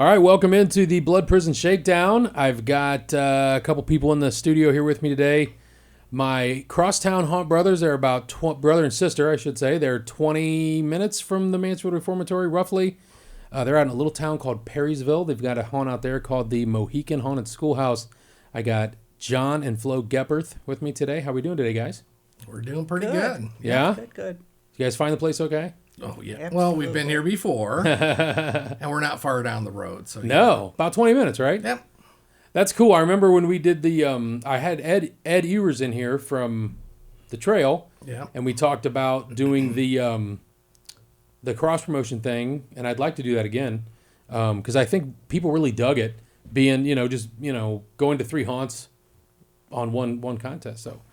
All right, welcome into the Blood Prison Shakedown. I've got a couple people in the studio here with me today. My crosstown haunt brothers, they're about brother and sister, I should say. They're 20 minutes from the Mansfield Reformatory, roughly. They're out in a little town called Perrysville. They've got a haunt out there called the Mohican Haunted Schoolhouse. I got John and Flo Gepperth with me today. How are we doing today, guys? We're doing pretty good. Yeah? Good. You guys find the place okay? Oh, yeah. Absolutely. Well, we've been here before, and we're not far down the road. So No, about 20 minutes, right? Yep. That's cool. I remember when we did the, I had Ed Ewers in here from the trail, Yeah. and we talked about doing the cross promotion thing, and I'd like to do that again, because I think people really dug it, being, just going to 3 haunts on one contest. So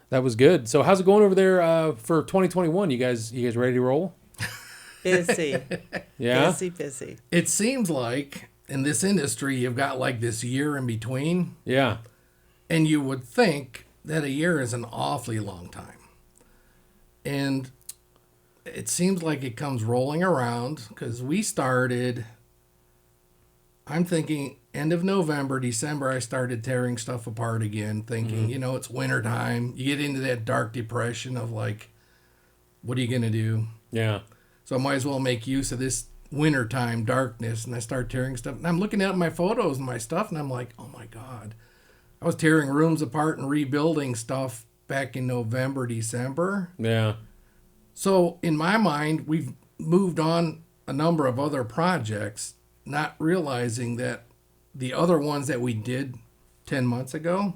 that was good. So how's it going over there for 2021? You guys ready to roll? Busy. Yeah. Busy. It seems like in this industry, you've got like this year in between, Yeah. and you would think that a year is an awfully long time. And it seems like it comes rolling around because we started, I'm thinking end of November, December, I started tearing stuff apart again, thinking, it's wintertime. You get into that dark depression of like, what are you going to do? Yeah. So I might as well make use of this wintertime darkness. And I start tearing stuff. And I'm looking at my photos and my stuff, and I'm like, oh my God. I was tearing rooms apart and rebuilding stuff back in November, December. Yeah. So in my mind, we've moved on a number of other projects, not realizing that the other ones that we did 10 months ago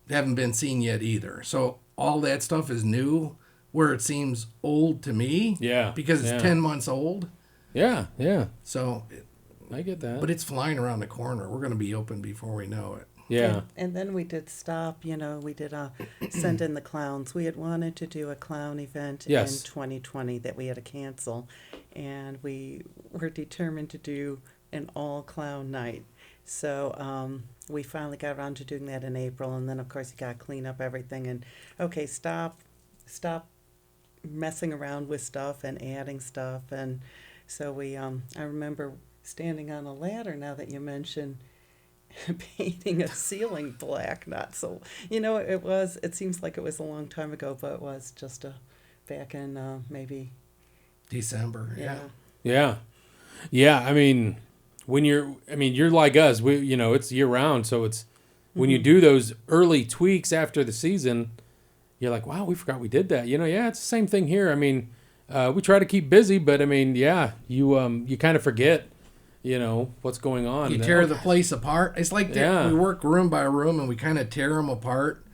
haven't been seen yet either. So all that stuff is new, where it seems old to me. Yeah. Because it's 10 months old. Yeah. Yeah. So, I get that. but it's flying around the corner. We're going to be open before we know it. Yeah. And then we did stop, we did Send in the Clowns. We had wanted to do a clown event Yes. in 2020 that we had to cancel. And we were determined to do an all-clown night. So we finally got around to doing that in April. And then, of course, you got to clean up everything. And, okay, stop messing around with stuff and adding stuff. And so we, I remember standing on a ladder, now that you mention painting a ceiling black, not so, it seems like it was a long time ago, but it was just back in maybe December. Yeah. Yeah. Yeah. I mean, you're like us, it's year round. So it's when you do those early tweaks after the season, you're like, wow, we forgot we did that. Yeah, it's the same thing here. I mean, we try to keep busy, but I mean, yeah, you kind of forget, what's going on. You tear the place apart. It's like that. Yeah. We work room by room and we kind of tear them apart.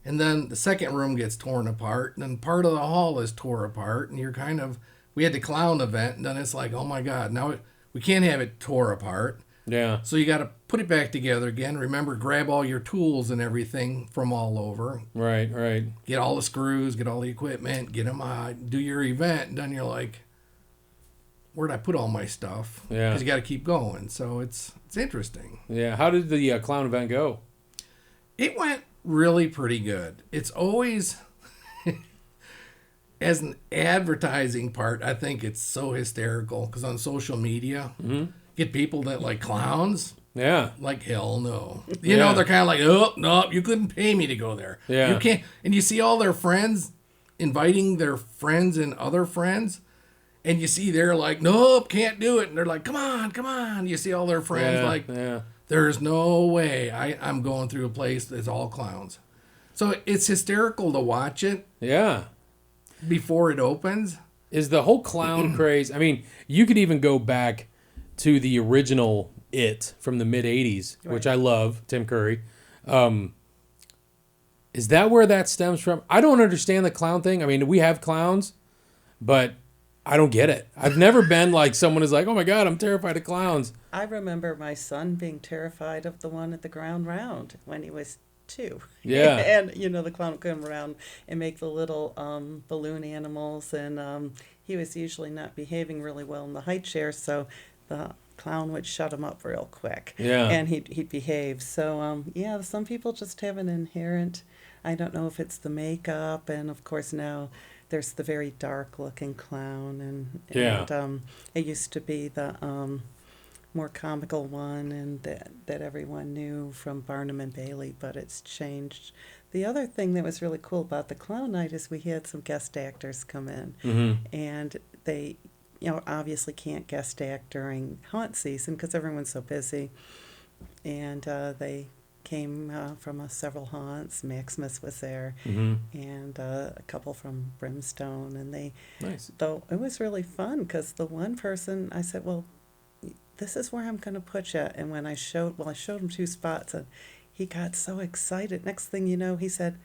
And then the second room gets torn apart. And then part of the hall is tore apart. And we had the clown event. And then it's like, oh my God, now we can't have it tore apart. Yeah. So you got to put it back together again. Remember, grab all your tools and everything from all over. Right. Get all the screws, get all the equipment, get them do your event. And then you're like, where'd I put all my stuff? Yeah. Because you got to keep going. So it's interesting. Yeah. How did the clown event go? It went really pretty good. It's always, as an advertising part, I think it's so hysterical because on social media, get people that like clowns. Yeah. Like, hell no. You know, they're kind of like, oh, no, you couldn't pay me to go there. Yeah. You can't. And you see all their friends inviting their friends and other friends. And you see they're like, nope, can't do it. And they're like, come on. You see all their friends there's no way I'm going through a place that's all clowns. So it's hysterical to watch it. Yeah. Before it opens. Is the whole clown craze, I mean, you could even go back to the original It from the mid-'80s, which I love, Tim Curry. Is that where that stems from? I don't understand the clown thing. I mean, we have clowns, but I don't get it. I've never been like someone is like, oh my God, I'm terrified of clowns. I remember my son being terrified of the one at the Ground Round when he was 2. Yeah. And, the clown would come around and make the little balloon animals. And he was usually not behaving really well in the high chair, so the clown would shut him up real quick. Yeah. And he'd behave. So, some people just have an inherent, I don't know if it's the makeup. And, of course, now there's the very dark-looking clown. And it used to be the more comical one, and that everyone knew from Barnum and Bailey, but it's changed. The other thing that was really cool about the clown night is we had some guest actors come in, and they, obviously can't guest act during haunt season because everyone's so busy, and they came from several haunts. Maximus was there, and a couple from Brimstone, and they, Nice. though it was really fun because the one person I said, well, this is where I'm going to put you. And when I showed him two spots, and he got so excited. Next thing you know, he said,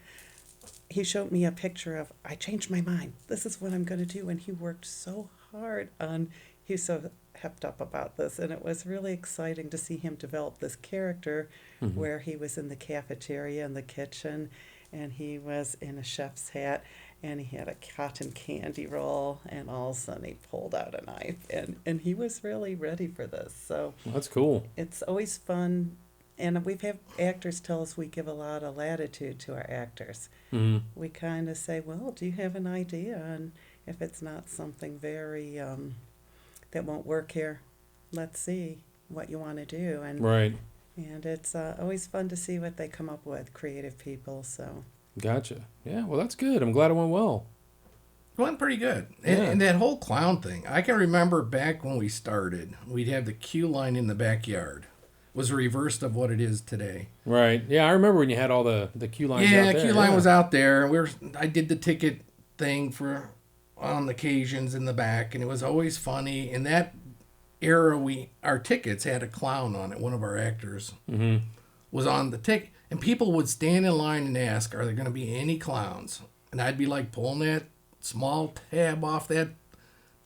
he showed me a picture of, I changed my mind. This is what I'm going to do. And he worked so hard on, he was so hepped up about this. And it was really exciting to see him develop this character where he was in the cafeteria and the kitchen, and he was in a chef's hat, and he had a cotton candy roll, and all of a sudden he pulled out a knife, and he was really ready for this. So Well, that's cool. it's always fun, and we've had actors tell us we give a lot of latitude to our actors. We kind of say, well, do you have an idea? And if it's not something very that won't work here, let's see what you want to do. Right. And it's always fun to see what they come up with, creative people. So Gotcha. Yeah, well, that's good. I'm glad it went well. It went pretty good. Yeah. And that whole clown thing, I can remember back when we started, we'd have the queue line in the backyard. It was reversed of what it is today. Right. Yeah, I remember when you had all the queue lines Yeah, out there. queue line was out there. I did the ticket thing for on occasions in the back, and it was always funny. In that era, our tickets had a clown on it. One of our actors was on the ticket, and people would stand in line and ask, "Are there going to be any clowns?" And I'd be like pulling that small tab off that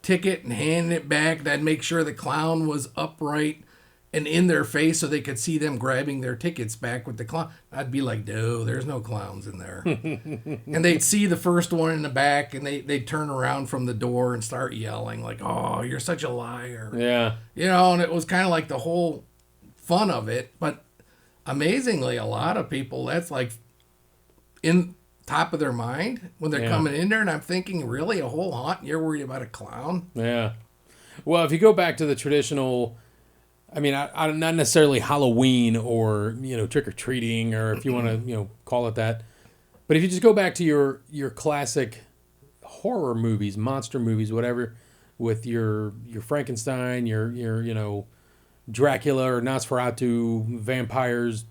ticket and handing it back. And I'd make sure the clown was upright and in their face so they could see them grabbing their tickets back with the clown. I'd be like, no, there's no clowns in there. And they'd see the first one in the back, and they'd turn around from the door and start yelling like, oh, you're such a liar. Yeah. And it was kind of like the whole fun of it. But amazingly, a lot of people, that's like in top of their mind when they're coming in there. And I'm thinking, really, a whole haunt, and you're worried about a clown? Yeah. Well, if you go back to the traditional, I mean, I not necessarily Halloween or, trick-or-treating, or if you want to, call it that. But if you just go back to your classic horror movies, monster movies, whatever, with your Frankenstein, your Dracula or Nosferatu, vampires,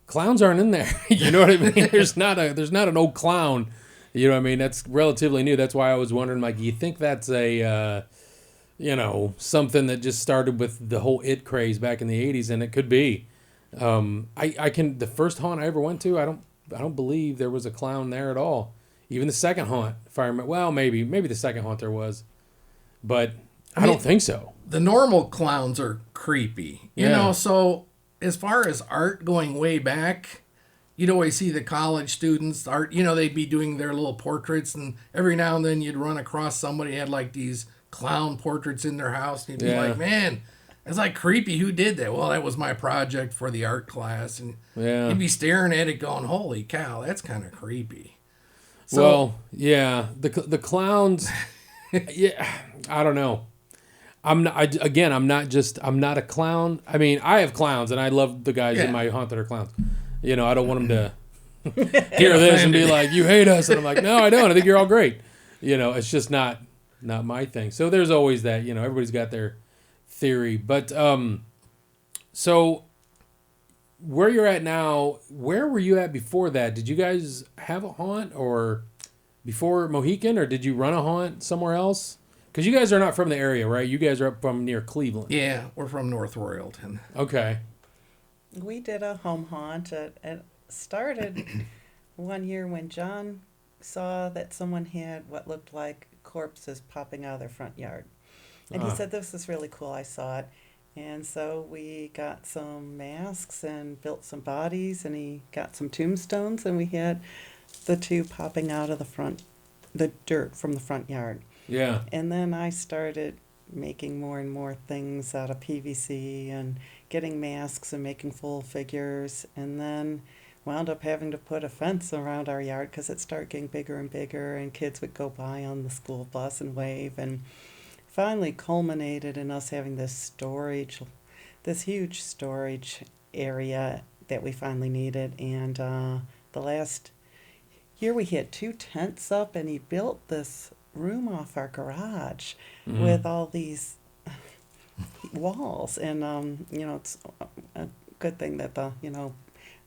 clowns aren't in there. You know what I mean? There's not an old clown. You know what I mean? That's relatively new. That's why I was wondering, like, you think that's a something that just started with the whole It craze back in the 80s, and it could be. The first haunt I ever went to, I don't believe there was a clown there at all. Even the second haunt, if I remember, well, maybe the second haunt there was, but I don't think so. The normal clowns are creepy, so as far as art going way back, you'd always see the college students art, they'd be doing their little portraits, and every now and then you'd run across somebody who had like these clown portraits in their house, and you'd be like, man, it's like creepy. Who did that? Well, that was my project for the art class. And you'd be staring at it going, holy cow, that's kind of creepy. So, well, yeah, the clowns, yeah, I don't know. I'm not a clown. I mean, I have clowns, and I love the guys in my haunt that are clowns. I don't want them to hear this and be like, you hate us. And I'm like, no, I don't. I think you're all great. It's just not my thing. So there's always that, everybody's got their theory. But so where you're at now, where were you at before that? Did you guys have a haunt or before Mohican, or did you run a haunt somewhere else? Because you guys are not from the area, right? You guys are up from near Cleveland. Yeah, we're from North Royalton. Okay. We did a home haunt. It started one year when John saw that someone had what looked like corpses popping out of their front yard. And he said, this is really cool. I saw it. And so we got some masks and built some bodies, and he got some tombstones, and we had the two popping out of the dirt from the front yard. Yeah. And then I started making more and more things out of PVC and getting masks and making full figures, and then wound up having to put a fence around our yard because it started getting bigger and bigger, and kids would go by on the school bus and wave. And finally culminated in us having this huge storage area that we finally needed. And the last year we had 2 tents up, and he built this room off our garage with all these walls. And, it's a good thing that the,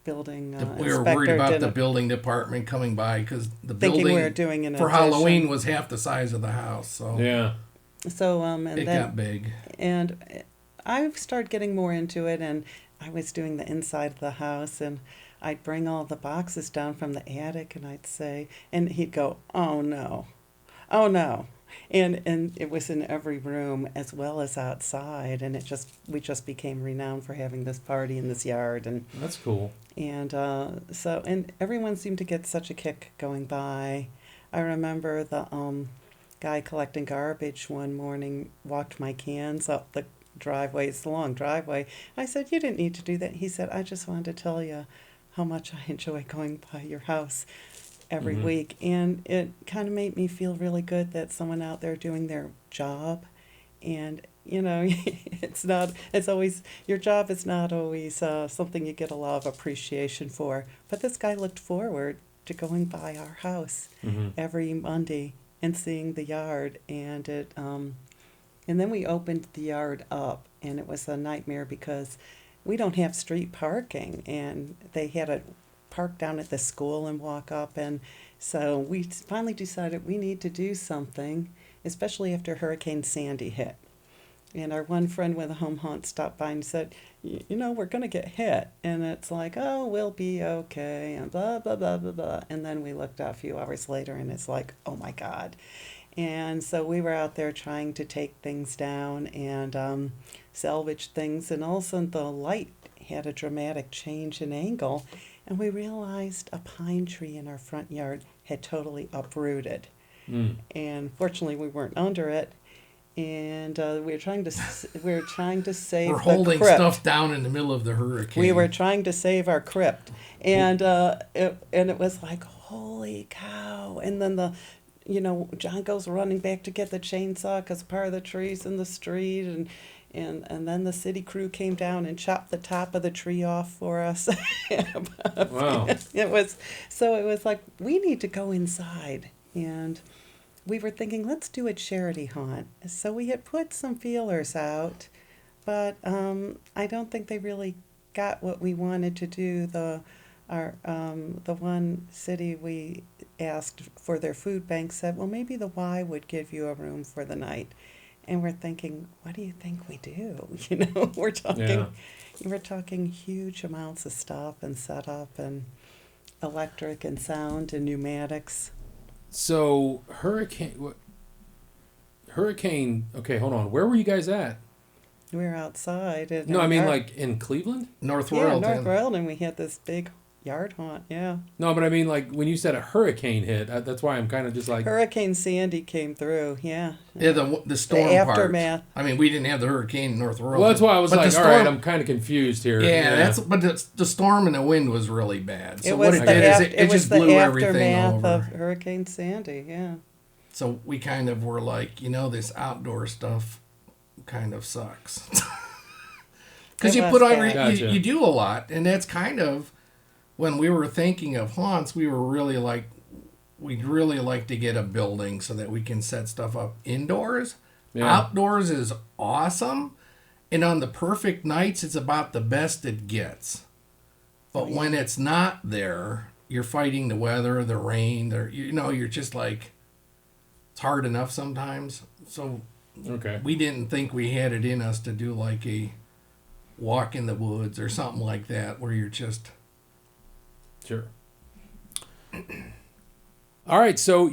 building We were worried inspector about the didn't building department coming by because the thinking building we were doing an for addition. Halloween was half the size of the house. So Yeah. So, and it then got big. And I started getting more into it, and I was doing the inside of the house, and I'd bring all the boxes down from the attic, and I'd say, and he'd go, "Oh no, oh no," and it was in every room as well as outside, and we just became renowned for having this party in this yard, That's cool. and and everyone seemed to get such a kick going by. I remember the guy collecting garbage one morning walked my cans up the driveway. It's a long driveway. I said, "You didn't need to do that." He said, "I just wanted to tell you how much I enjoy going by your house every week." And it kind of made me feel really good that someone out there doing their job. And, your job is not always something you get a lot of appreciation for. But this guy looked forward to going by our house every Monday and seeing the yard. And and then we opened the yard up, and it was a nightmare because we don't have street parking, and they had to park down at the school and walk up. And so we finally decided we need to do something, especially after Hurricane Sandy hit. And our one friend with a home hunt stopped by and said, we're going to get hit. And it's like, "Oh, we'll be okay," and blah, blah, blah, blah, blah. And then we looked out a few hours later, and it's like, oh my God. And so we were out there trying to take things down and salvage things. And all of a sudden the light had a dramatic change in angle. And we realized a pine tree in our front yard had totally uprooted. And fortunately we weren't under it. And we were trying to save We're the holding crypt. stuff down in the middle of the hurricane. We were trying to save our crypt, and it was like, holy cow! And then John goes running back to get the chainsaw because part of the tree's in the street, and then the city crew came down and chopped the top of the tree off for us. Wow. It was like, we need to go inside, and we were thinking, let's do a charity hunt. So we had put some feelers out, but I don't think they really got what we wanted to do. The one city we asked for their food bank said, well, maybe the Y would give you a room for the night. And we're thinking, what do you think we do? We're talking huge amounts of stuff and setup and electric and sound and pneumatics. So hurricane. Okay, hold on. Where were you guys at? We were outside. No, I mean like in Cleveland. North Yeah, Royalton. North Royalton. We had this big yard hunt. Yeah. No, but I mean like when you said a hurricane hit. That's why I'm kind of just like. Hurricane Sandy came through. Yeah. Yeah, the storm The part. aftermath. I mean, we didn't have the hurricane in North Royalton. Well, that's why I was But like, the all right, storm- I'm kind of confused here. Yeah, the storm and the wind was really bad. So It what was it the did is it was just the blew everything aftermath over. of Hurricane Sandy. Yeah. So we kind of were like, this outdoor stuff kind of sucks. Because It you was put on, bad. Gotcha. you do a lot, and that's kind of when we were thinking of haunts. We were really like, we'd really like to get a building so that we can set stuff up indoors. Yeah. Outdoors is awesome, and on the perfect nights, it's about the best it gets. But when it's not there, you're fighting the weather, the rain. You're just like, it's hard enough sometimes. So Okay. we didn't think we had it in us to do like a walk in the woods or something like that, where you're just. Sure. All right, so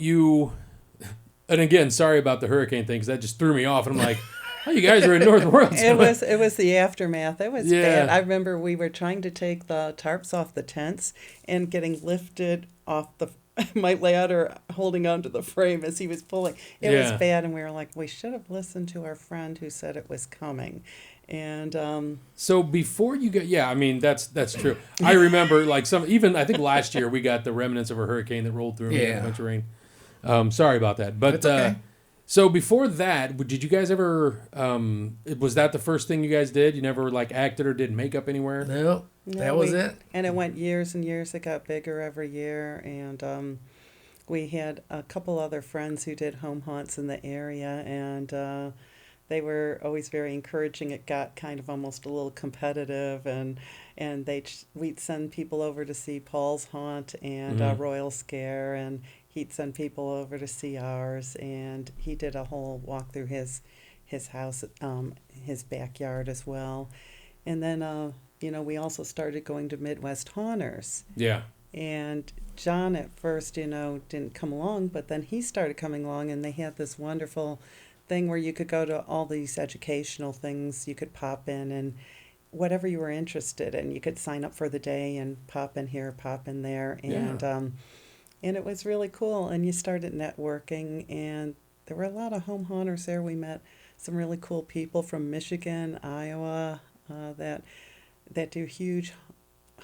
and again, sorry about the hurricane thing because that just threw me off, and I'm like, oh, you guys are in North Royalton. It was the aftermath. It was Yeah. bad. I remember we were trying to take the tarps off the tents and getting lifted off my ladder, holding onto the frame as he was pulling. It Yeah. was bad, and we were like, we should have listened to our friend who said it was coming. And So before you get, I mean that's true. I remember like I think last year we got the remnants of a hurricane that rolled through and we had a Yeah. bunch of rain. Sorry about that, but It's okay. So before that, did you guys ever? Was that the first thing you guys did? You never like acted or did makeup anywhere? No, No, that was it. And it went years and years. It got bigger every year. And we had a couple other friends who did home haunts in the area. And they were always very encouraging. It got kind of almost a little competitive. And we'd send people over to see Paul's haunt and Royal Scare. And he'd send people over to see ours. And he did a whole walk through his house, his backyard as well. And then we also started going to Midwest Haunters. Yeah. And John at first, didn't come along, but then he started coming along, and they had this wonderful thing where you could go to all these educational things. You could pop in and whatever you were interested in, you could sign up for the day and pop in here, pop in there. And it was really cool. And you started networking, and there were a lot of home haunters there. We met some really cool people from Michigan, Iowa, that do huge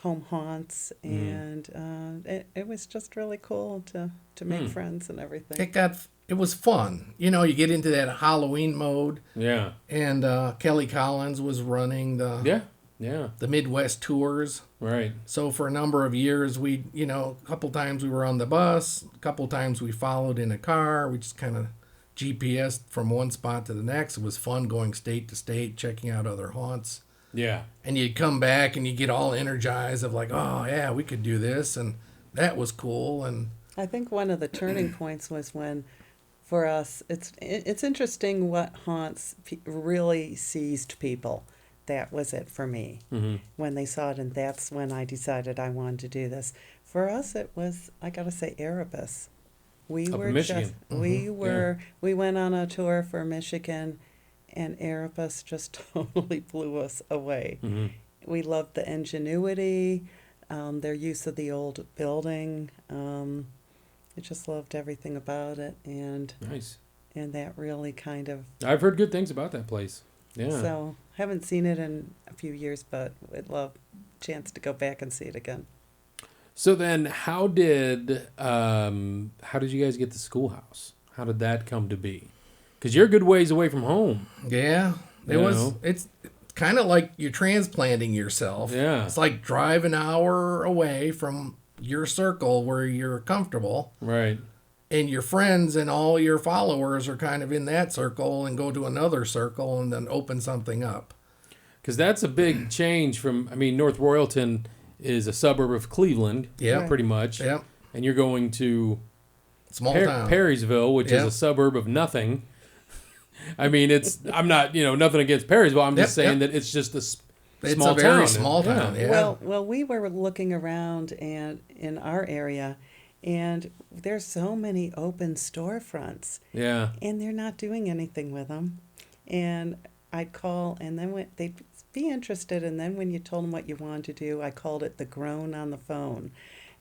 home haunts, and it was just really cool to make friends and everything. It was fun. You get into that Halloween mode. Yeah. And Kelly Collins was running the Midwest tours. Right. So for a number of years, a couple times we were on the bus, a couple times we followed in a car. We just kind of GPSed from one spot to the next. It was fun going state to state, checking out other haunts. Yeah. And you'd come back and you get all energized of like, oh yeah, we could do this, and that was cool. And I think one of the turning points was when, for us, it's interesting what haunts really seized people. That was it for me when they saw it, and that's when I decided I wanted to do this. For us, it was, I gotta say, Erebus. We Up were in Michigan. we went on a tour for Michigan, and Erebus just totally blew us away. We loved the ingenuity, their use of the old building. I just loved everything about it, and Nice. and that really kind of. I've heard good things about that place. Yeah. So haven't seen it in a few years, but would love a chance to go back and see it again. So then, how did you guys get the schoolhouse? How did that come to be? Because you're a good ways away from home. yeah, it's kind of like you're transplanting yourself. Yeah. It's like drive an hour away from your circle where you're comfortable. Right. And your friends and all your followers are kind of in that circle, and go to another circle and then open something up. Because that's a big change from, North Royalton is a suburb of Cleveland, Yeah. pretty much. Yeah. And you're going to Small town. Perrysville, which is Yep. a suburb of nothing. I'm not, nothing against Perrysville. I'm just saying that it's just a small It's a very town. small town, yeah. Well, we were looking around and in our area, and there's so many open storefronts, Yeah. and they're not doing anything with them. And I'd call, and then they'd be interested, and then when you told them what you wanted to do, I called it the groan on the phone.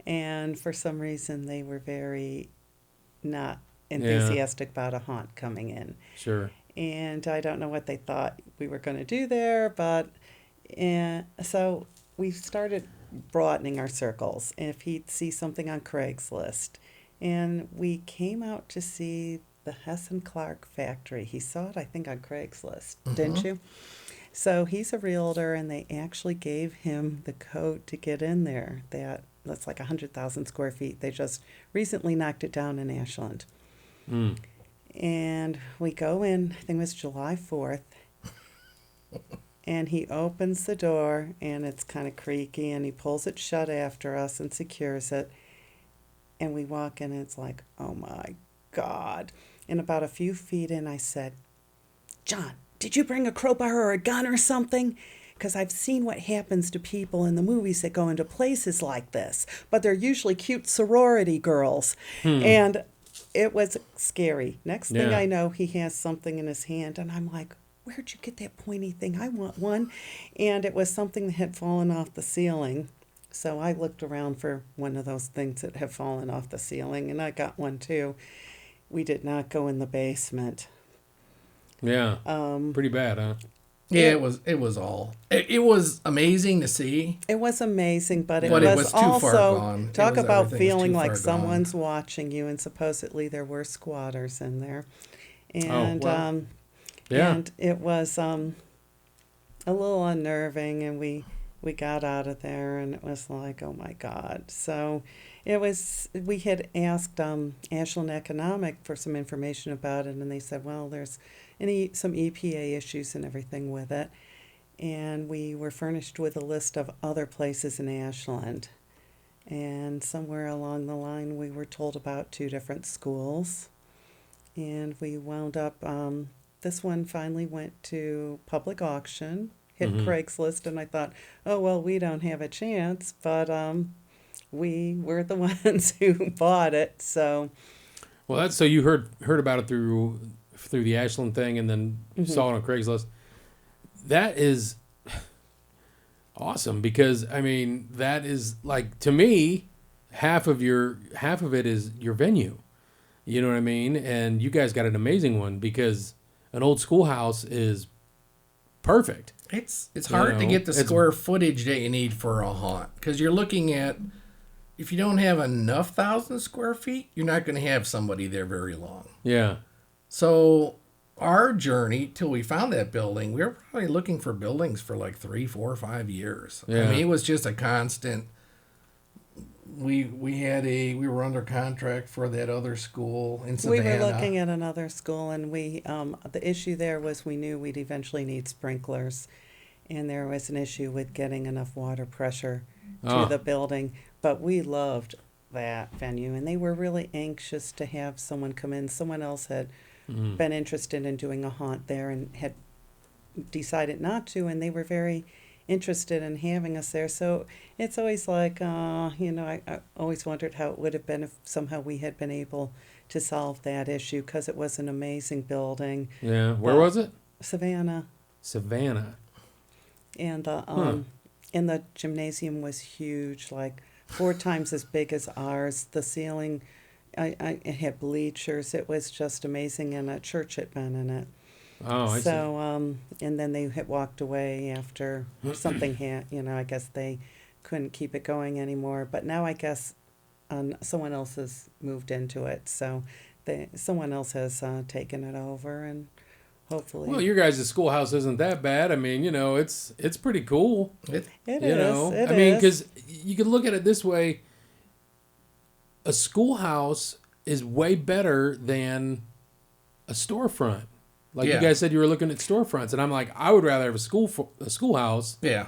And for some reason, they were very not enthusiastic about a haunt coming in. Sure. And I don't know what they thought we were going to do there, but so we started broadening our circles. If he'd see something on Craigslist, and we came out to see the Hess and Clark factory. He saw it, I think, on Craigslist, didn't you? So he's a realtor, and they actually gave him the code to get in there. That's like 100,000 square feet. They just recently knocked it down in Ashland. And we go in, I think it was July 4th, and he opens the door, and it's kind of creaky, and he pulls it shut after us and secures it. And we walk in, and it's like, oh my God. And about a few feet in, I said, John, did you bring a crowbar or a gun or something? Because I've seen what happens to people in the movies that go into places like this, but they're usually cute sorority girls. And it was scary. Next thing I know, he has something in his hand, and I'm like, where'd you get that pointy thing? I want one. And it was something that had fallen off the ceiling. So I looked around for one of those things that have fallen off the ceiling, and I got one too. We did not go in the basement. Yeah. Pretty bad, huh? Yeah, it was amazing to see. It was amazing, but it But was it was too also, far gone. talk about Everything was feeling too like far someone's watching you, and supposedly there were squatters in there. And wow. Yeah. and it was a little unnerving, and we got out of there, and it was like, oh my God. So we had asked Ashland Economic for some information about it, and they said, well, there's some EPA issues and everything with it. And we were furnished with a list of other places in Ashland. And somewhere along the line, we were told about 2 different schools. And we wound up, this one finally went to public auction, hit Craigslist, and I thought, oh, well, we don't have a chance, but we were the ones who bought it. So, Well, that's so you heard about it through the Ashland thing, and then saw it on Craigslist. That is awesome because I mean that is like to me half of it is your venue. You know what I mean? And you guys got an amazing one because an old schoolhouse is perfect. It's hard to get the square footage that you need for a haunt because you're looking at if you don't have enough 1,000 square feet, you're not going to have somebody there very long. Yeah. So our journey till we found that building, we were probably looking for buildings for like 3, 4, 5 years. Yeah. I mean, it was just a constant. We were under contract for that other school in we Savannah. were looking at another school, and the issue there was we knew we'd eventually need sprinklers, and there was an issue with getting enough water pressure to the building. But we loved that venue, and they were really anxious to have someone come in. Someone else had been interested in doing a haunt there and had decided not to, and they were very interested in having us there. So it's always like, I always wondered how it would have been if somehow we had been able to solve that issue because it was an amazing building. Yeah. Where was it? Savannah. Savannah. And the gymnasium was huge, like 4 times as big as ours. The ceiling, it had bleachers. It was just amazing, and a church had been in it. Oh, I see. So, and then they had walked away after something I guess they couldn't keep it going anymore. But now I guess someone else has moved into it. So someone else has taken it over, and hopefully. Well, your guys' schoolhouse isn't that bad. I mean, it's pretty cool. It you is. know, It I mean, is. because you could look at it this way: a schoolhouse is way better than a storefront. Like you guys said, you were looking at storefronts, and I'm like, I would rather have a schoolhouse. Yeah.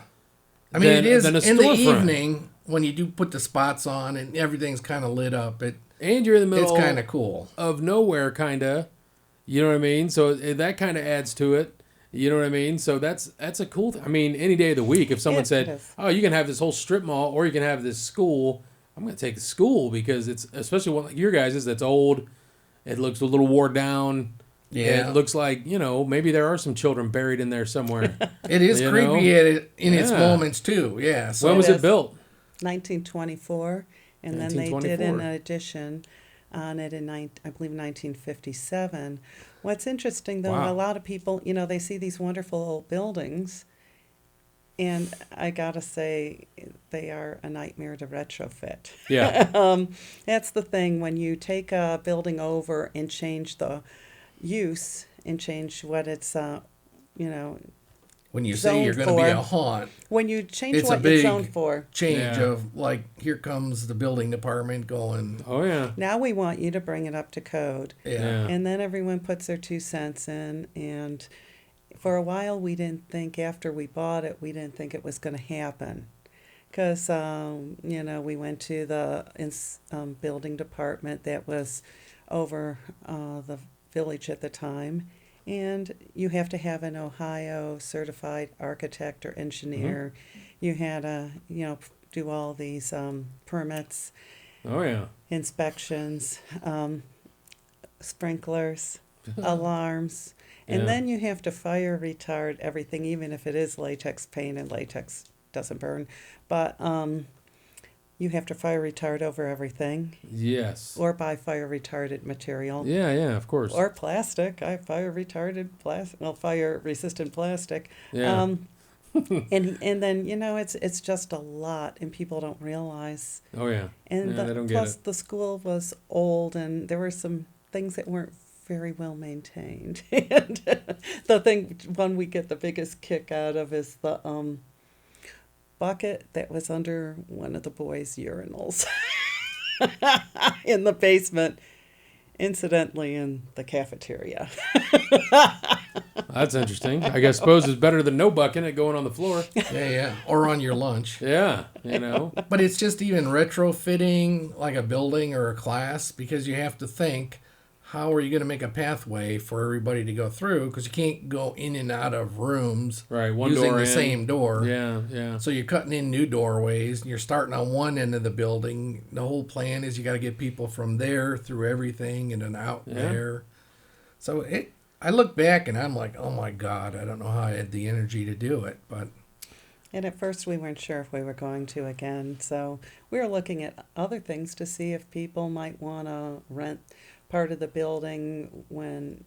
I mean, it is than a in the storefront. evening when you do put the spots on and everything's kind of lit up. And you're in the middle It's kind of cool. of nowhere, kind of. You know what I mean? So that kind of adds to it. You know what I mean? So that's a cool thing. I mean, any day of the week, if someone It said, is. oh, you can have this whole strip mall or you can have this school, I'm going to take the school because it's, especially one like your guys' that's old. It looks a little wore down. Yeah. It looks like, maybe there are some children buried in there somewhere. It is You creepy know? in its Yeah. moments, too. Yeah. So When was It it is. built? 1924, and then they did 1924. an addition on it in, I believe, 1957. What's interesting, though, Wow. a lot of people, they see these wonderful old buildings, and I gotta say, they are a nightmare to retrofit. Yeah. That's the thing, when you take a building over and change the use and change what it's, when you say you're zoned going to be for. a haunt, when you change It's a what it's big- zoned for. change Yeah. of like, here comes the building department going, Oh, yeah. Now we want you to bring it up to code. yeah. And then everyone puts their 2 cents in. And for a while, we didn't think, after we bought it, we didn't think it was going to happen. Because, we went to the building department that was over the village at the time. And you have to have an Ohio certified architect or engineer. You had to, do all these permits, Oh, yeah. inspections, sprinklers, alarms, and Yeah. then you have to fire retard everything, even if it is latex paint and latex doesn't burn. But you have to fire retard over everything, Yes. or buy fire retardant material. Yeah, yeah, of course. Or plastic. I fire retarded plastic. Well, fire resistant plastic. Yeah. And then it's just a lot, and people don't realize. Oh, yeah. And Yeah, they don't get plus it. the school was old, and there were some things that weren't very well maintained. And the one we get the biggest kick out of is the bucket that was under one of the boys' urinals in the basement, incidentally in the cafeteria. That's interesting. I suppose it's better than no bucket it going on the floor. Yeah. Or on your lunch. Yeah, But it's just even retrofitting like a building or a class, because you have to think, how are you going to make a pathway for everybody to go through? Because you can't go in and out of rooms Right, one using door the in. same door. Yeah. So you're cutting in new doorways, and you're starting on one end of the building. The whole plan is you got to get people from there through everything and then out there. So I look back and I'm like, oh my God, I don't know how I had the energy to do it. But And at first we weren't sure if we were going to again. So we were looking at other things to see if people might want to rent part of the building when,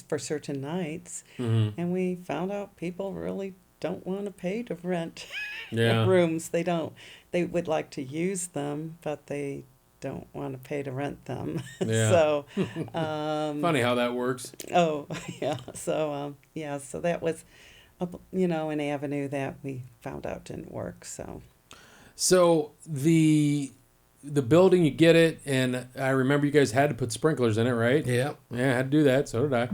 for certain nights. Mm-hmm. And we found out people really don't want to pay to rent Yeah. rooms. They don't. They would like to use them, but they don't want to pay to rent them. Yeah. So, Funny how that works. oh yeah. So So that was, an avenue that we found out didn't work. So the building, you get it, and I remember you guys had to put sprinklers in it, right? yeah. Yeah, I had to do that. So did I.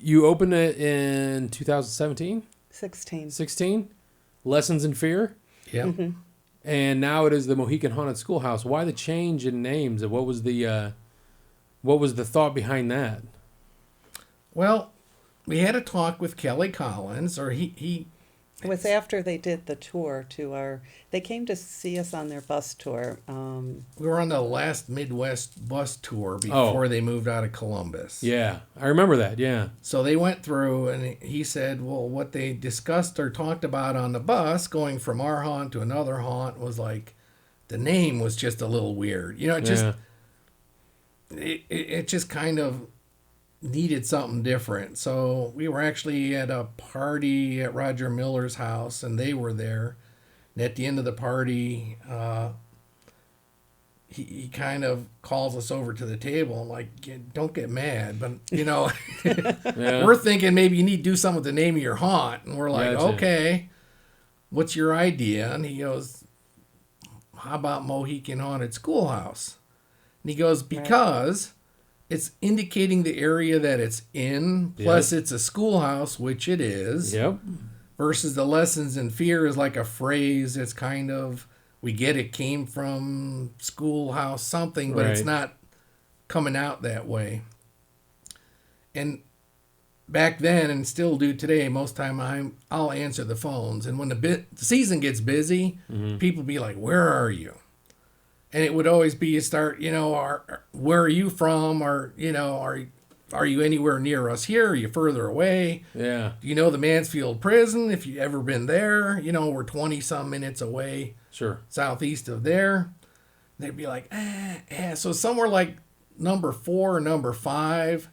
You opened it in 2017, 16. 16. Lessons in Fear, Yeah. Mm-hmm. and now it is the Mohican Haunted Schoolhouse. Why the change in names, and what was the thought behind that? Well, we had a talk with Kelly Collins, or he It was after they did the tour they came to see us on their bus tour. we were on the last Midwest bus tour before they moved out of Columbus. Yeah, I remember that. Yeah. So they went through, and he said, well, what they discussed or talked about on the bus, going from our haunt to another haunt, was like, the name was just a little weird. It just kind of needed something different. So we were actually at a party at Roger Miller's house, and they were there. And at the end of the party, he kind of calls us over to the table and like, don't get mad, but Yeah. we're thinking maybe you need to do something with the name of your haunt, and we're like, Gotcha. okay, what's your idea? And he goes, how about Mohican Haunted Schoolhouse? And he goes, because it's indicating the area that it's in, plus it's a schoolhouse, which it is. Yep. Versus the Lessons in Fear is like a phrase. It's kind of, we get it came from schoolhouse something, but it's Right. not coming out that way. And back then, and still do today, most time I'll answer the phones. And when the season gets busy, people be like, where are you? And it would always be you start, where are you from? Or, are you anywhere near us here? Are you further away? Yeah. Do you know the Mansfield prison? If you've ever been there, we're 20 some minutes away Sure. southeast of there. They'd be like, So somewhere like number 4 or number 5,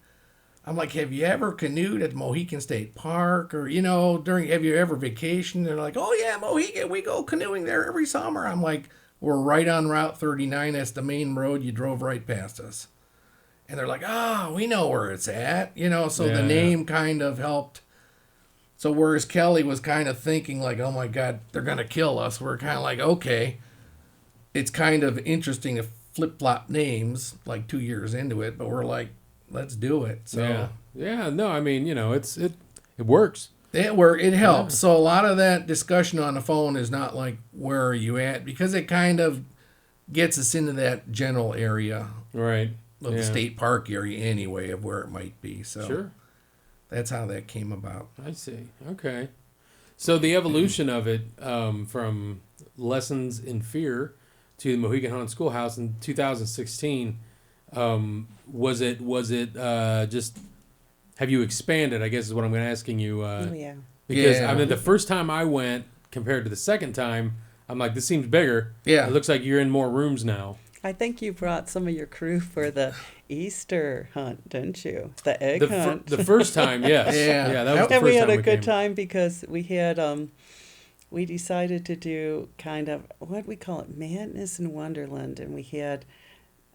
I'm like, have you ever canoed at Mohican State Park? Or, have you ever vacationed? They're like, oh yeah, Mohican, we go canoeing there every summer. I'm like, we're right on Route 39. That's the main road. You drove right past us. And they're like, we know where it's at. So the name kind of helped. So whereas Kelly was kind of thinking like, oh my God, they're going to kill us. We're kind of like, okay. It's kind of interesting to flip-flop names like 2 years into it. But we're like, let's do it. So Yeah. No, I mean, it works. It helps. Yeah. So a lot of that discussion on the phone is not like, where are you at? Because it kind of gets us into that general area. Right. Of the state park area anyway, of where it might be. So sure. That's how that came about. I see. Okay. So the evolution of it from Lessons in Fear to the Mohican Haunted Schoolhouse in 2016, was it just, have you expanded, I guess is what I'm asking you. Yeah. Because I mean, the first time I went compared to the second time, I'm like, this seems bigger. Yeah. It looks like you're in more rooms now. I think you brought some of your crew for the Easter hunt, didn't you? The egg hunt. The first time, yes. Yeah. That was the And first we had time a good came. time because we had we decided to do kind of what we call it, Madness in Wonderland, and we had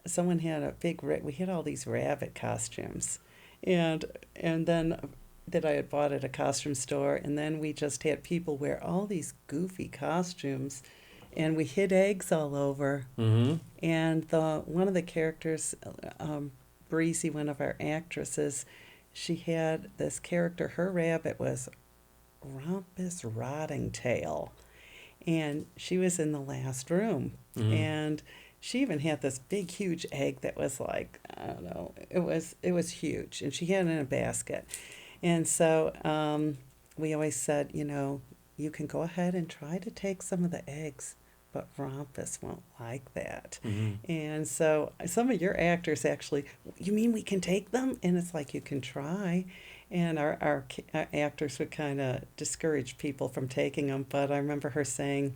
someone had a big we had all these rabbit costumes, and then that I had bought at a costume store, and then we just had people wear all these goofy costumes, and we hid eggs all over. Mm-hmm. And the one of the characters, Breezy, one of our actresses, she had this character. Her rabbit was Rumpus Rotting Tail, and she was in the last room, Mm-hmm. and she even had this big, huge egg that was like, I don't know, it was huge, and she had it in a basket, and so we always said, you can go ahead and try to take some of the eggs, but Rumpus won't like that. Mm-hmm. And so some of your actors actually, you mean we can take them? And it's like, you can try. And our actors would kind of discourage people from taking them. But I remember her saying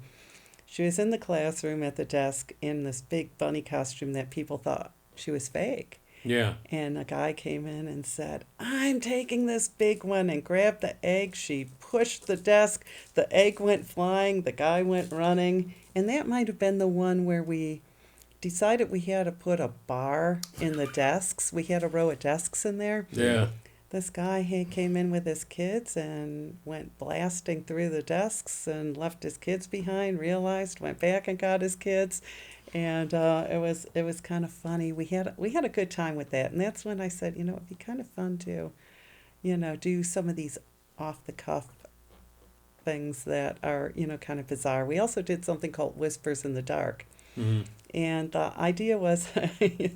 she was in the classroom at the desk in this big bunny costume that people thought she was fake. Yeah. And a guy came in and said, I'm taking this big one, and grabbed the egg. She pushed the desk. The egg went flying. The guy went running. And that might have been the one where we decided we had to put a bar in the desks. We had a row of desks in there. Yeah. This guy, he came in with his kids and went blasting through the desks and left his kids behind, realized, went back and got his kids. And it was kind of funny. We had a good time with that. And that's when I said, it'd be kind of fun to, do some of these off the cuff things that are, kind of bizarre. We also did something called Whispers in the Dark. Mm-hmm. And the idea was,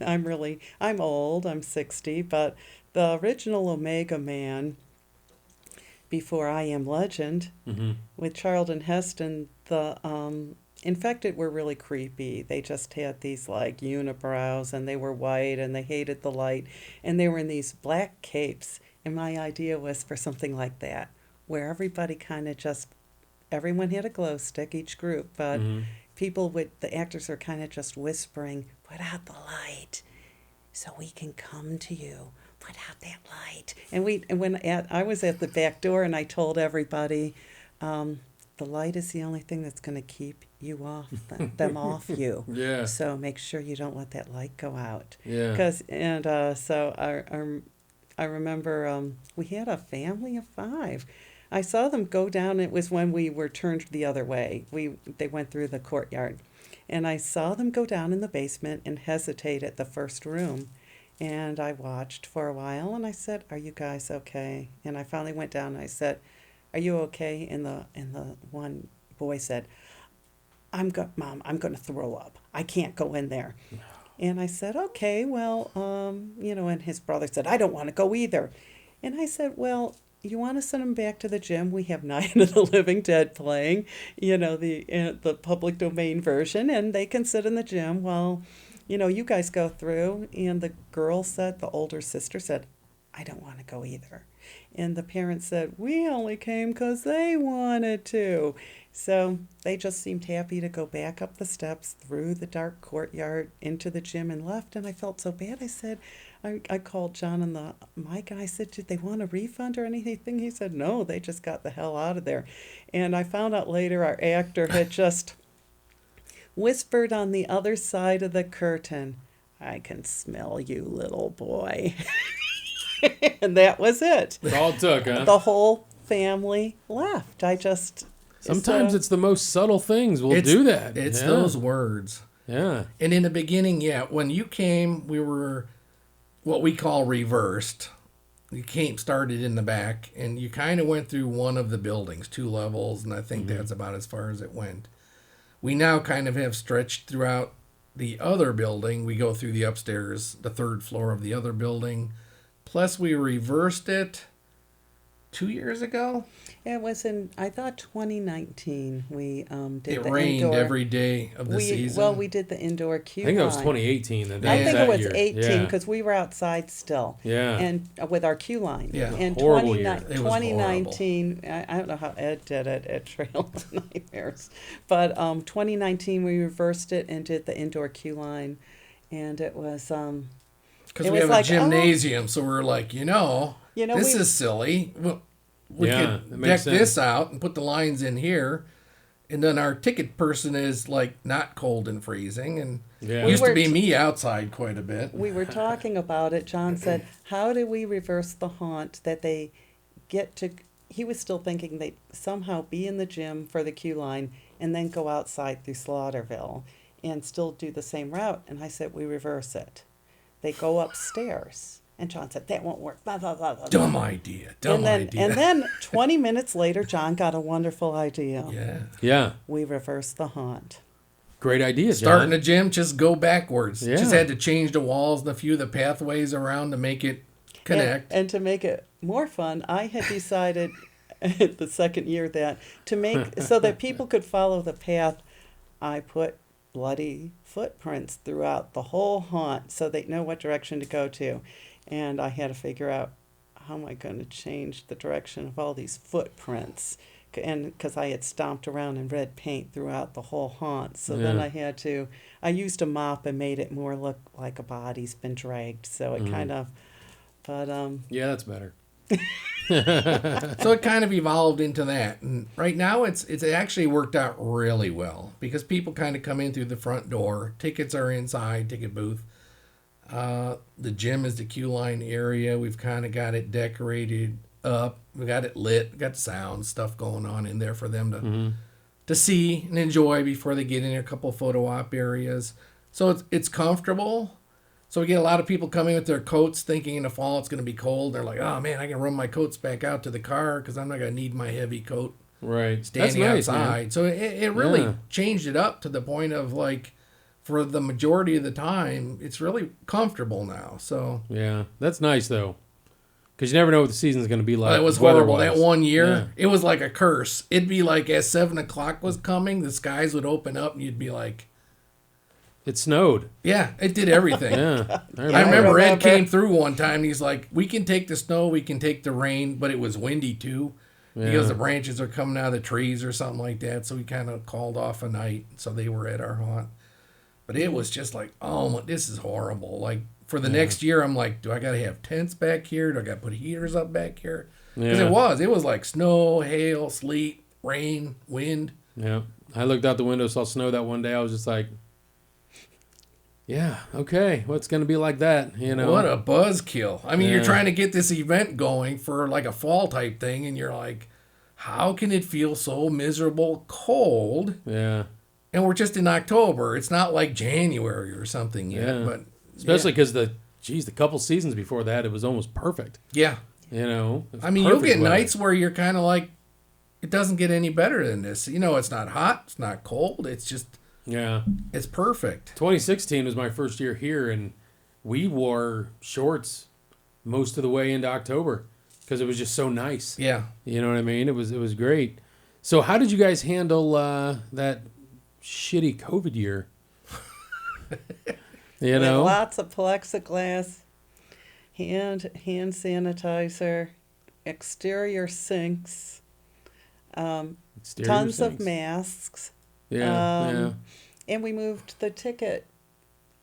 I'm old, I'm 60, but the original Omega Man, before I Am Legend, Mm-hmm. with Charlton Heston, the infected were really creepy. They just had these like unibrows, and they were white, and they hated the light, and they were in these black capes. And my idea was for something like that, where everybody kind of just, everyone had a glow stick, each group, but Mm-hmm. the actors are kind of just whispering, put out the light so we can come to you. Put out that light. I was at the back door, and I told everybody, the light is the only thing that's going to keep you off them off you. Yeah. So make sure you don't let that light go out. Yeah. So I remember we had a family of 5. I saw them go down. It was when we were turned the other way. They went through the courtyard, and I saw them go down in the basement and hesitate at the first room. And I watched for a while, and I said, "Are you guys okay?" And I finally went down, and I said, "Are you okay?" And the one boy said, Mom, I'm going to throw up. I can't go in there." And I said, "Okay, well, and his brother said, "I don't want to go either." And I said, "Well, you want to send him back to the gym? We have Night of the Living Dead playing, the public domain version, and they can sit in the gym while, you guys go through." And the girl said, the older sister said, "I don't want to go either." And the parents said, "We only came because they wanted to." So they just seemed happy to go back up the steps, through the dark courtyard, into the gym, and left. And I felt so bad. I said, I called John on the mic, and I said, "Did they want a refund or anything?" He said, "No, they just got the hell out of there." And I found out later our actor had just whispered on the other side of the curtain, "I can smell you, little boy." And that was it. That's all it took, huh? The whole family left. Sometimes it's the most subtle things will do that. It's Yeah. those words. Yeah. And in the beginning, when you came, we were what we call reversed. You started in the back, and you kind of went through one of the buildings, 2 levels, and I think that's about as far as it went. We now kind of have stretched throughout the other building. We go through the upstairs, the 3rd floor of the other building. Plus, we reversed it 2 years ago. It was in, I thought, 2019. We did It the rained indoor. every day of the season. Well, we did the indoor queue I think that was line. 2018. I think that it was year. 18 Yeah. because we were outside still. Yeah. And with our queue line. Yeah. And Horrible year. It was 2019, I don't know how Ed did it at Trail of Nightmares, but 2019 we reversed it and did the indoor queue line, and it was Because it we was have like, a gymnasium, so we're like, this is silly. Well, we Yeah, could that makes deck this sense. out and put the lines in here, And then our ticket person is like not cold and freezing, and Yeah. it used to We be were me outside quite a bit. We were talking about it. John said, how do we reverse the haunt that they get to? He was still thinking they'd somehow be in the gym for the queue line and then go outside through Slaughterville and still do the same route. And I said, we reverse it. They go upstairs. And John said, that won't work. Blah, blah, blah, blah, blah. Dumb idea. Dumb idea. And then 20 minutes later, John got a wonderful idea. Yeah. Yeah. We reversed the haunt. Great idea, John. Starting a gym, just go backwards. Yeah. Just had to change the walls and a few of the pathways around to make it connect. And to make it more fun, I had decided the second year that to make so that people could follow the path, I put bloody footprints throughout the whole haunt so they know what direction to go to. And I had to figure out how am I going to change the direction of all these footprints. And because I had stomped around in red paint throughout the whole haunt. So then Yeah. I used a mop and made it more look like a body's been dragged. So it kind of, but Yeah, that's better. So it kind of evolved into that. And right now it's actually worked out really well because people kind of come in through the front door. Tickets are inside, ticket booth. The gym is the queue line area. We've kind of got it decorated up. We got it lit. We got sound stuff going on in there for them to see and enjoy before they get in there. A couple of photo op areas. So it's comfortable. So we get a lot of people coming with their coats thinking in the fall it's going to be cold. They're like, oh man, I can run my coats back out to the car because I'm not going to need my heavy coat Right. standing That's nice, outside. man. So it really Yeah. changed it up to the point of like, for the majority of the time, it's really comfortable now. So Yeah. That's nice, though. Because you never know what the season's going to be like. it was horrible. weather-wise. That one year, Yeah. it was like a curse. It'd be like as 7 o'clock was coming, the skies would open up and you'd be like, It snowed. yeah, it did everything. Yeah. I remember Ed remember. came through one time and he's like, we can take the snow, we can take the rain, but it was windy too. Because Yeah. the branches are coming out of the trees or something like that. So we kind of called off a night. So they were at our haunt. But it was just like, oh, this is horrible. Like for the next year, I'm like, do I got to have tents back here? Do I got to put heaters up back here? Because Yeah. it was like snow, hail, sleet, rain, wind. Yeah. I looked out the window, saw snow that one day. I was just like, yeah, okay. What's going to be like that? You know? What a buzzkill. I mean, Yeah. you're trying to get this event going for like a fall type thing. And you're like, how can it feel so miserable cold? Yeah. And we're just in October. It's not like January or something yet. Yeah. But Especially because the couple seasons before that, it was almost perfect. yeah. You know? It was I mean, you'll perfect get weather. nights where you're kind of like, it doesn't get any better than this. You know, it's not hot, it's not cold, it's just, Yeah. it's perfect. 2016 was my first year here, and we wore shorts most of the way into October because it was just so nice. Yeah. You know what I mean? It was great. So how did you guys handle that shitty COVID year? You With know? lots of plexiglass, hand sanitizer, exterior sinks, Exterior tons of sinks. masks. Yeah. And we moved the ticket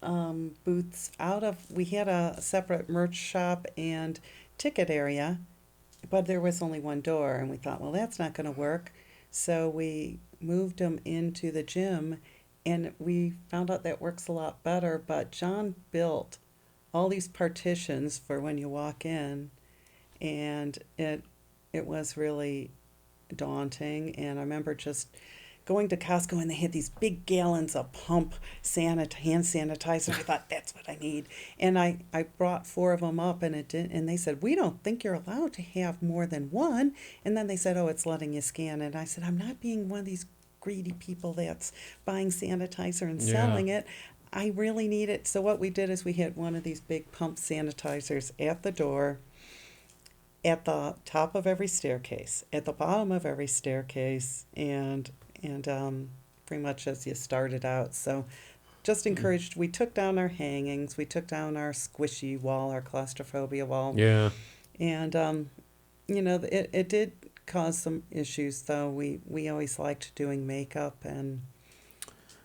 booths out of, we had a separate merch shop and ticket area, but there was only one door, and we thought, well, that's not going to work. So we moved them into the gym, and we found out that works a lot better. But John built all these partitions for when you walk in, and it was really daunting. And I remember just going to Costco, and they had these big gallons of pump hand sanitizer. I thought, that's what I need. And I brought 4 of them up, and it did, and they said, we don't think you're allowed to have more than one. And then they said, oh, it's letting you scan. And I said, I'm not being one of these greedy people that's buying sanitizer and Yeah. selling it. I really need it. So what we did is we had one of these big pump sanitizers at the door, at the top of every staircase, at the bottom of every staircase, and pretty much as you started out. So just encouraged, we took down our hangings, we took down our squishy wall, our claustrophobia wall. Yeah. And, you know, it did cause some issues, though. We always liked doing makeup, and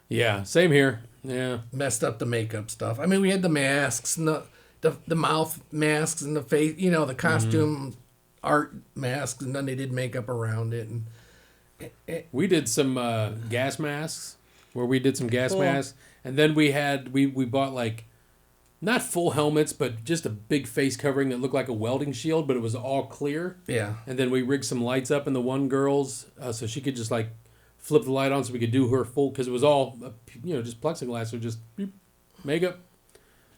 Yeah. Same here. Yeah. Messed up the makeup stuff. I mean, we had the masks and the mouth masks and the face, you know, the costume art masks, and then they did makeup around it. And We did some gas masks where we did some gas Cool. masks, and then we bought like not full helmets, but just a big face covering that looked like a welding shield, but it was all clear. Yeah. And then we rigged some lights up in the one girl's so she could just like flip the light on so we could do her full, because it was all just plexiglass, so just beep, makeup,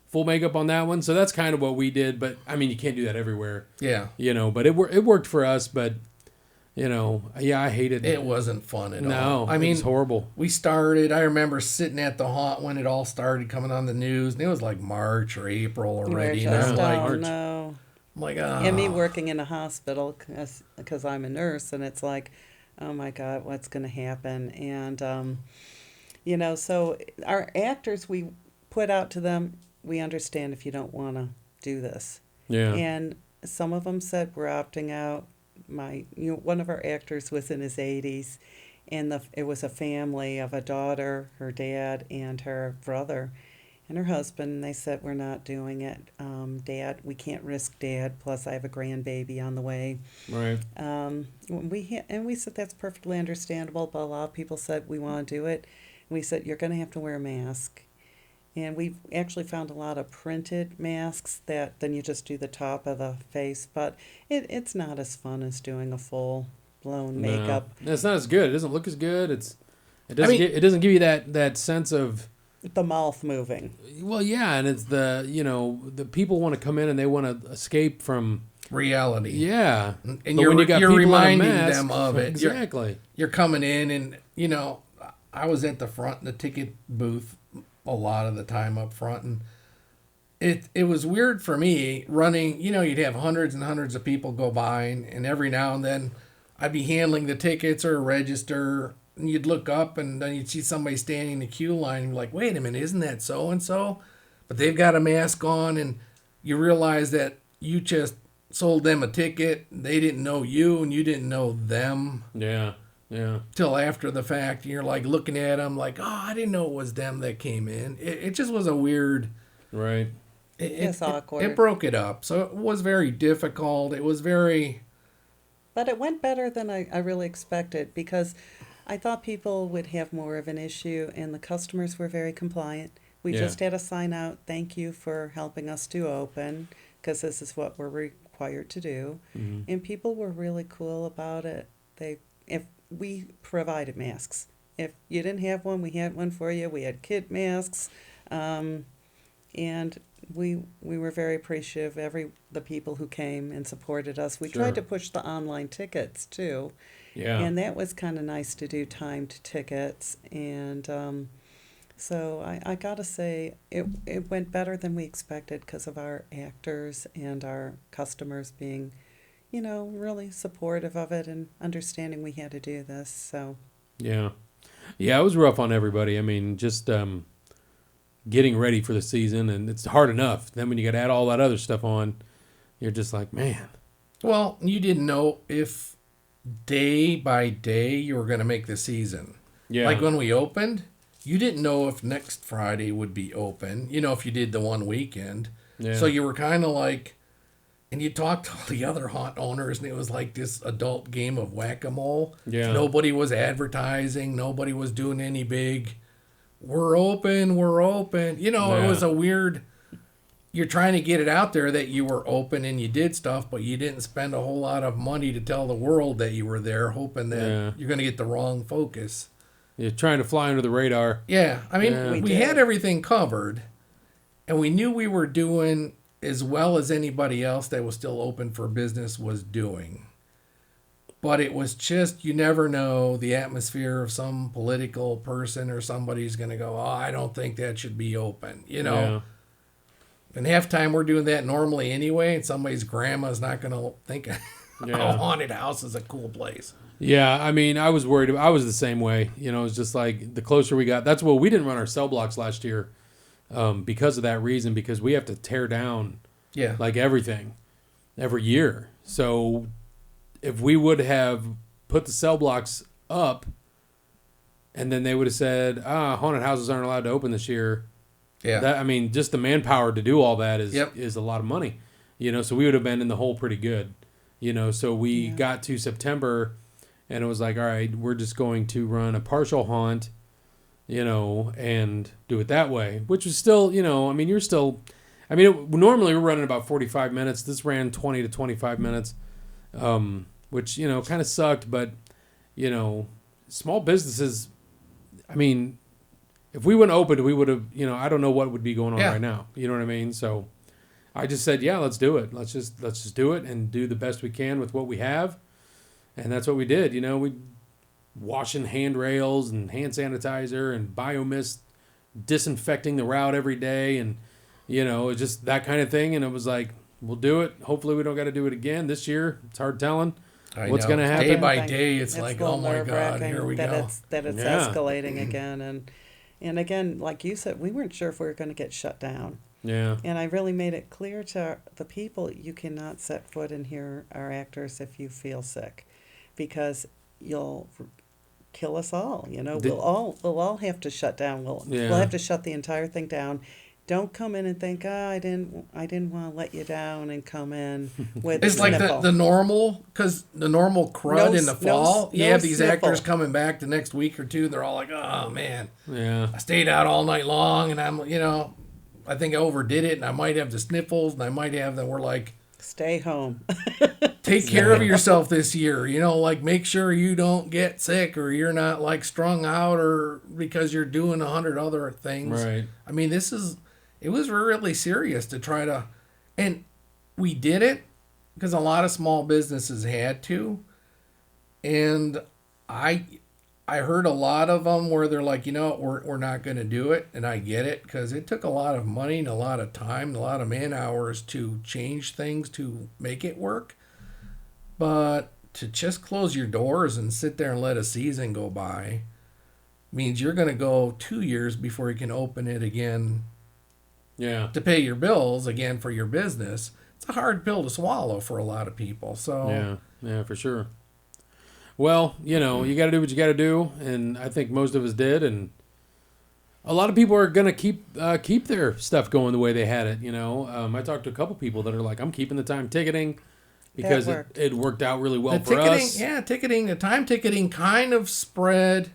full makeup on that one. So that's kind of what we did, but I mean you can't do that everywhere. Yeah. But it worked for us, but I hated It wasn't fun at all. No, I it mean, was horrible. I remember sitting at the haunt when it all started coming on the news, and it was like March or April We're already. just, And I'm like, no. and me working in a hospital because I'm a nurse, and it's like, oh my God, what's going to happen? And, so our actors, we put out to them, we understand if you don't want to do this. Yeah. And some of them said, we're opting out. One of our actors was in his 80s, and it was a family of a daughter, her dad, and her brother, and her husband. And they said, we're not doing it. Dad, we can't risk Dad. Plus, I have a grandbaby on the way. Right. We said that's perfectly understandable. But a lot of people said we want to do it. And we said you're going to have to wear a mask. And we've actually found a lot of printed masks that then you just do the top of the face, but it's not as fun as doing a full blown makeup. No, it's not as good. It doesn't look as good. It doesn't give you that sense of The mouth moving. well, yeah, and it's the people want to come in and they want to escape from reality. yeah, And But you're when you got you're people in a reminding mask, them of it. exactly. You're coming in, and I was at the front in the ticket booth a lot of the time up front, and it was weird for me running. You'd have hundreds and hundreds of people go by, and every now and then I'd be handling the tickets or a register, and you'd look up and then you'd see somebody standing in the queue line, and you're like, wait a minute, isn't that so and so? But they've got a mask on, and you realize that you just sold them a ticket. They didn't know you, and you didn't know them. Yeah. Yeah. Till after the fact, you're like looking at them like, oh, I didn't know it was them that came in. It just was a weird. Right. It's awkward. It broke it up. So it was very difficult. It was very. But it went better than I really expected, because I thought people would have more of an issue, and the customers were very compliant. We Yeah. just had a sign out, thank you for helping us to open, because this is what we're required to do. Mm-hmm. And people were really cool about it. If we provided masks. If you didn't have one, we had one for you. We had kid masks. And we were very appreciative of the people who came and supported us. We Sure. tried to push the online tickets too. Yeah. And that was kind of nice to do, timed tickets. And so I got to say, it went better than we expected because of our actors and our customers being, really supportive of it and understanding we had to do this. So Yeah. Yeah, it was rough on everybody. I mean, just getting ready for the season, and it's hard enough. Then when you got to add all that other stuff on, you're just like, man. Well, you didn't know if day by day you were going to make the season. Yeah. Like when we opened, you didn't know if next Friday would be open, if you did the one weekend. Yeah. So you were kind of like, and you talked to all the other haunt owners, and it was like this adult game of whack-a-mole. Yeah. Nobody was advertising. Nobody was doing any big, we're open. It was a weird, you're trying to get it out there that you were open and you did stuff, but you didn't spend a whole lot of money to tell the world that you were there, hoping that you're going to get the wrong focus. You're trying to fly under the radar. Yeah. I mean, Yeah. we had everything covered, and we knew we were doing as well as anybody else that was still open for business was doing. But it was just, you never know, the atmosphere of some political person or somebody's going to go, oh, I don't think that should be open, Yeah. And half time we're doing that normally anyway, and somebody's grandma's not going to think a haunted house is a cool place. Yeah, I mean, I was worried. I was the same way. It's just like the closer we got. That's what we didn't run our cell blocks last year because of that reason, because we have to tear down like everything every year. So if we would have put the cell blocks up and then they would have said, haunted houses aren't allowed to open this year. Yeah. Just the manpower to do all that is a lot of money. So we would have been in the hole pretty good. So we got to September, and it was like, all right, we're just going to run a partial haunt, and do it that way, which was still, I mean, normally we're running about 45 minutes. This ran 20 to 25 minutes, which, kind of sucked, but, small businesses, I mean, if we wouldn't opened, we would have, I don't know what would be going on right now. You know what I mean? So I just said, yeah, let's do it. Let's just do it and do the best we can with what we have. And that's what we did. We washing handrails and hand sanitizer and biomist, disinfecting the route every day. And, it's just that kind of thing. And it was like, we'll do it. Hopefully we don't got to do it again this year. It's hard telling what's going to happen. Day by day, it's like, oh my God, here we go. That it's escalating again. And again, like you said, we weren't sure if we were going to get shut down. Yeah. And I really made it clear to the people, you cannot set foot in here, our actors, if you feel sick, because you'll kill us all. We'll all have to shut down. We'll have to shut the entire thing down. Don't come in and think, I didn't want to let you down, and come in with it's like the normal, because the normal crud in the fall, you have these actors coming back the next week or two, they're all like, oh man, I stayed out all night long, and I'm, I think I overdid it, and I might have the sniffles, and I might have we're like, stay home. Take care of yourself this year, make sure you don't get sick, or you're not like strung out, or because you're doing 100 other things. Right. I mean, it was really serious to try to, and we did it because a lot of small businesses had to. And I heard a lot of them where they're like, we're not going to do it. And I get it, because it took a lot of money and a lot of time and a lot of man hours to change things to make it work. But to just close your doors and sit there and let a season go by means you're going to go 2 years before you can open it again. Yeah. To pay your bills again for your business. It's a hard pill to swallow for a lot of people. So yeah, for sure. Well, you got to do what you got to do, and I think most of us did, and a lot of people are going to keep their stuff going the way they had it, I talked to a couple people that are like, I'm keeping the time ticketing because it worked out really well for us. Yeah, the time ticketing kind of spread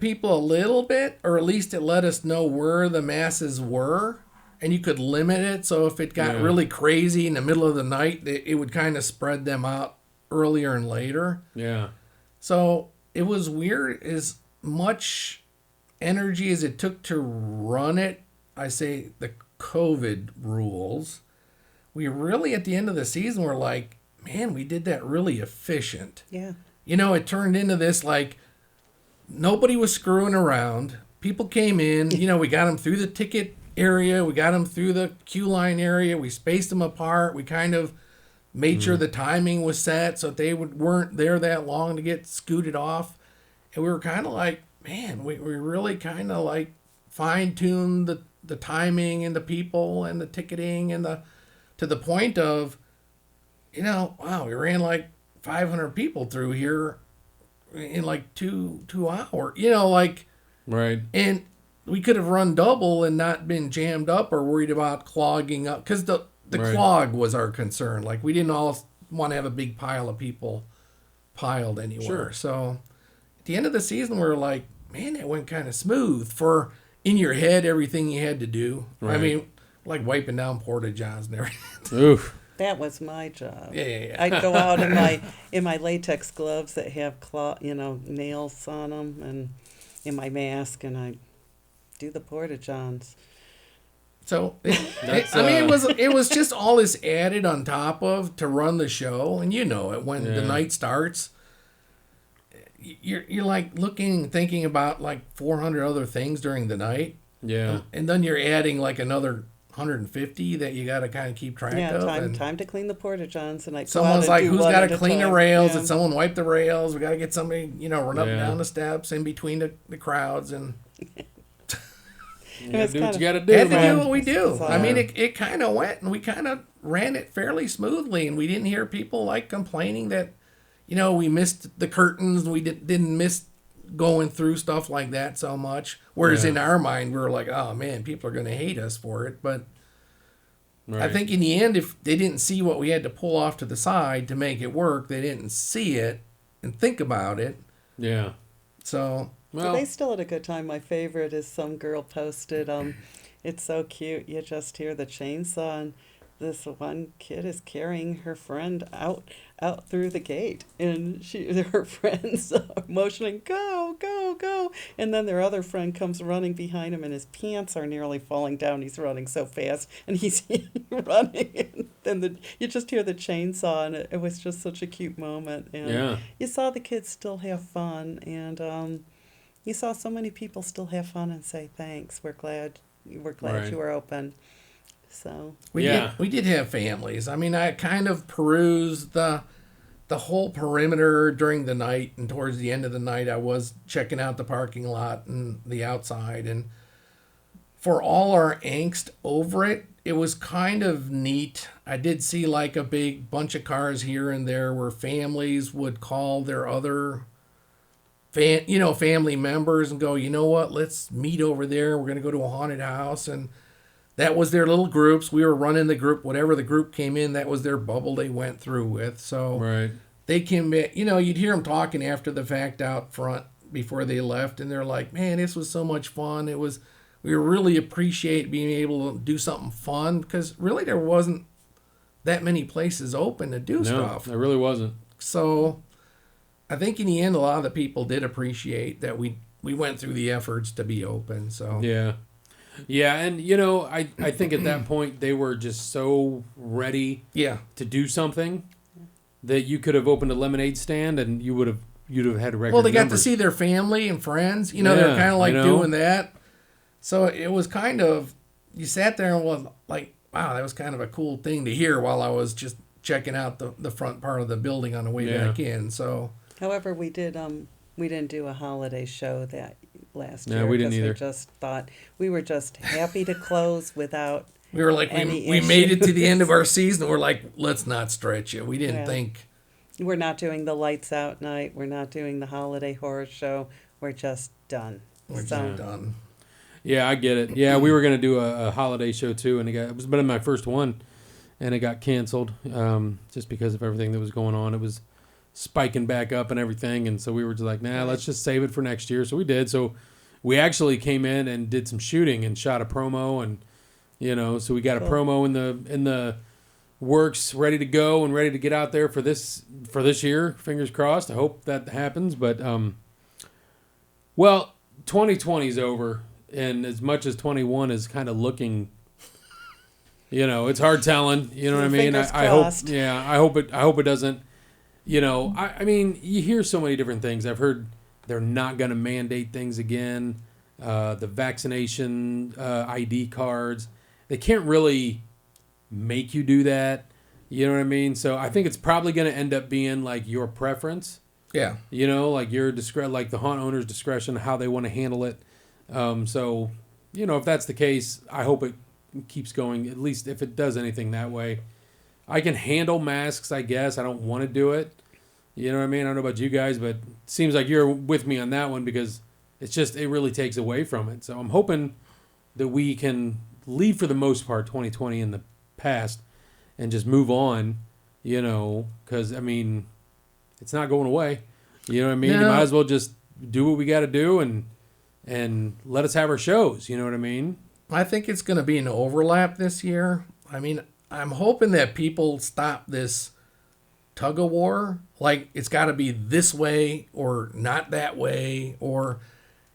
people a little bit, or at least it let us know where the masses were, and you could limit it. So if it got really crazy in the middle of the night, it would kind of spread them out earlier and later. Yeah. So it was weird. As much energy as it took to run it, I say the COVID rules, we really at the end of the season were like, man, we did that really efficient. Yeah. It turned into this like, nobody was screwing around. People came in, we got them through the ticket area. We got them through the queue line area. We spaced them apart. We kind of made sure the timing was set so that they weren't there that long to get scooted off. And we were kind of like, man, we really kind of like fine-tuned the timing and the people and the ticketing and to the point of, wow, we ran like 500 people through here in like two hours, right. And we could have run double and not been jammed up or worried about clogging up, because the clog was our concern. Like, we didn't all want to have a big pile of people piled anywhere. Sure. So at the end of the season, we were like, man, it went kind of smooth for in your head everything you had to do. Right. I mean, like wiping down porta johns and everything. Oof. That was my job. Yeah. I'd go out in my latex gloves that have nails on them, and in my mask, and I do the porta johns. So it was just all this added on top of to run the show, and it when the night starts, you're like thinking about like 400 other things during the night. Yeah, and then you're adding like another 150 that you got to kind of keep track of. Yeah, time to clean the porta johns, and someone's like, who's got to clean the rails? Did someone wipe the rails? We got to get somebody, run up and down the steps in between the crowds, and you do what you got to do. Had to do what we do. I mean, it kind of went, and we kind of ran it fairly smoothly, and we didn't hear people like complaining that, we missed the curtains, we didn't miss going through stuff like that so much. Whereas in our mind, we were like, oh man, people are going to hate us for it. But I think in the end, if they didn't see what we had to pull off to the side to make it work, they didn't see it. and think about it. Yeah. So, But Well, they still had a good time. My favorite is some girl posted, it's so cute. You just hear the chainsaw, and this one kid is carrying her friend out through the gate, and her friends are motioning, go, go, go, and then their other friend comes running behind him, and his pants are nearly falling down. He's running so fast, and he's running, and then you just hear the chainsaw, and it was just such a cute moment. And yeah. you saw the kids still have fun, and you saw so many people still have fun and say thanks. We're glad Right. you were open. So we did have families. I mean, I kind of perused the whole perimeter during the night, and towards the end of the night I was checking out the parking lot and the outside, and for all our angst over it, it was kind of neat. I did see like a big bunch of cars here and there where families would call their other family members and go, you know what, let's meet over there. We're going to go to a haunted house. And that was their little groups. We were running the group, whatever the group came in, that was their bubble they went through with. So Right. they came in, you'd hear them talking after the fact out front before they left. And they're like, man, this was so much fun. We really appreciate being able to do something fun, because really there wasn't that many places open to do No, stuff. it really wasn't. So I think in the end, a lot of the people did appreciate that we went through the efforts to be open. So Yeah. Yeah, and I think at that point they were just so ready yeah, to do something that you could have opened a lemonade stand and you'd have had record well, they got to numbers. see their family and friends. They Yeah, were kind of like I know. doing that. So it was kind of, you sat there and was like, wow, that was kind of a cool thing to hear while I was just checking out the front part of the building on the way Yeah. back in. So however, we didn't do a holiday show that last No, year, we didn't because either. we just thought we were just happy to close without we were like, any we made it to the end of issues. our season. We're like, let's not stretch it. We didn't Yeah. think. We're not doing the lights out night. We're not doing the holiday horror show. We're just done. We're So just done. Yeah, I get it. Yeah, we were going to do a holiday show too, and it was been my first one, and it got canceled just because of everything that was going on. It was spiking back up and everything, and so we were just like, nah, let's just save it for next year. So we did. So we actually came in and did some shooting and shot a promo, and so we got a Cool. promo in the works, ready to go and ready to get out there for this year. Fingers crossed. I hope that happens. But 2020 is over. And as much as 21 is kind of looking, it's hard telling. You know what I mean? Fingers I hope. crossed. Yeah, I hope it doesn't. I mean, you hear so many different things. I've heard they're not going to mandate things again. The vaccination ID cards, they can't really make you do that. You know what I mean? So I think it's probably going to end up being like your preference. Yeah. Like your like the haunt owner's discretion, how they want to handle it. So, if that's the case, I hope it keeps going, at least if it does anything that way. I can handle masks, I guess. I don't want to do it. You know what I mean? I don't know about you guys, but it seems like you're with me on that one, because it really takes away from it. So I'm hoping that we can leave, for the most part, 2020 in the past and just move on, because, I mean, it's not going away. You know what I mean? No. You might as well just do what we got to do and let us have our shows. You know what I mean? I think it's going to be an overlap this year. I mean, I'm hoping that people stop this tug of war. Like, it's got to be this way or not that way. Or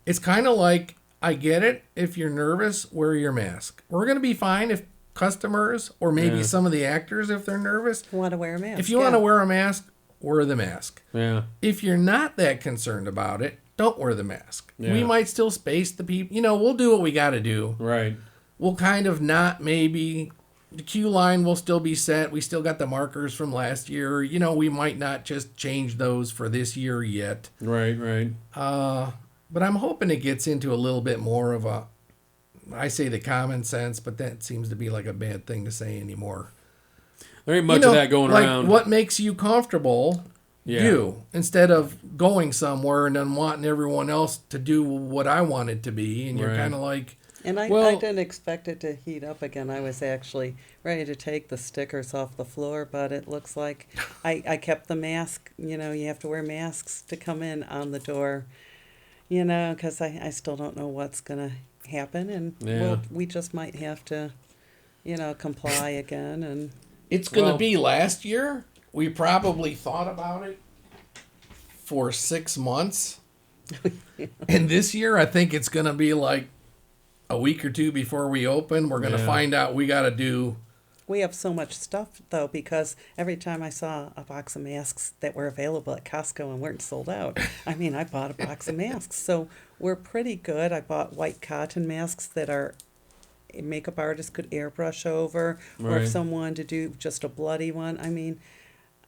it's kind of like, I get it. If you're nervous, wear your mask. We're going to be fine if customers, or maybe Yeah. some of the actors, if they're nervous. want to wear a mask. If you want to wear a mask, wear the mask. Yeah. If you're not that concerned about it, don't wear the mask. Yeah. We might still space the people. We'll do what we got to do. Right. We'll kind of not, maybe the queue line will still be set. We still got the markers from last year. We might not just change those for this year yet. Right. Right. But I'm hoping it gets into a little bit more of I say the common sense, but that seems to be like a bad thing to say anymore. There ain't much of that going like around. What makes you comfortable, Yeah. do, instead of going somewhere and then wanting everyone else to do what I want it to be. And you're Right. kind of like, And I Well, didn't expect it to heat up again. I was actually ready to take the stickers off the floor, but it looks like I kept the mask. You know, you have to wear masks to come in on the door, you know, because I still don't know what's going to happen. And Yeah. we just might have to, you know, comply again. And It's going to Well- be last year. We probably thought about it for 6 months. And this year, I think it's going to be like a week or two before we open. We're going to Yeah. find out we got to do. we have so much stuff, though, because every time I saw a box of masks that were available at Costco and weren't sold out, I mean, I bought a box of masks. So we're pretty good. I bought white cotton masks that our makeup artist could airbrush over, or Right. if someone wanted to do just a bloody one. I mean,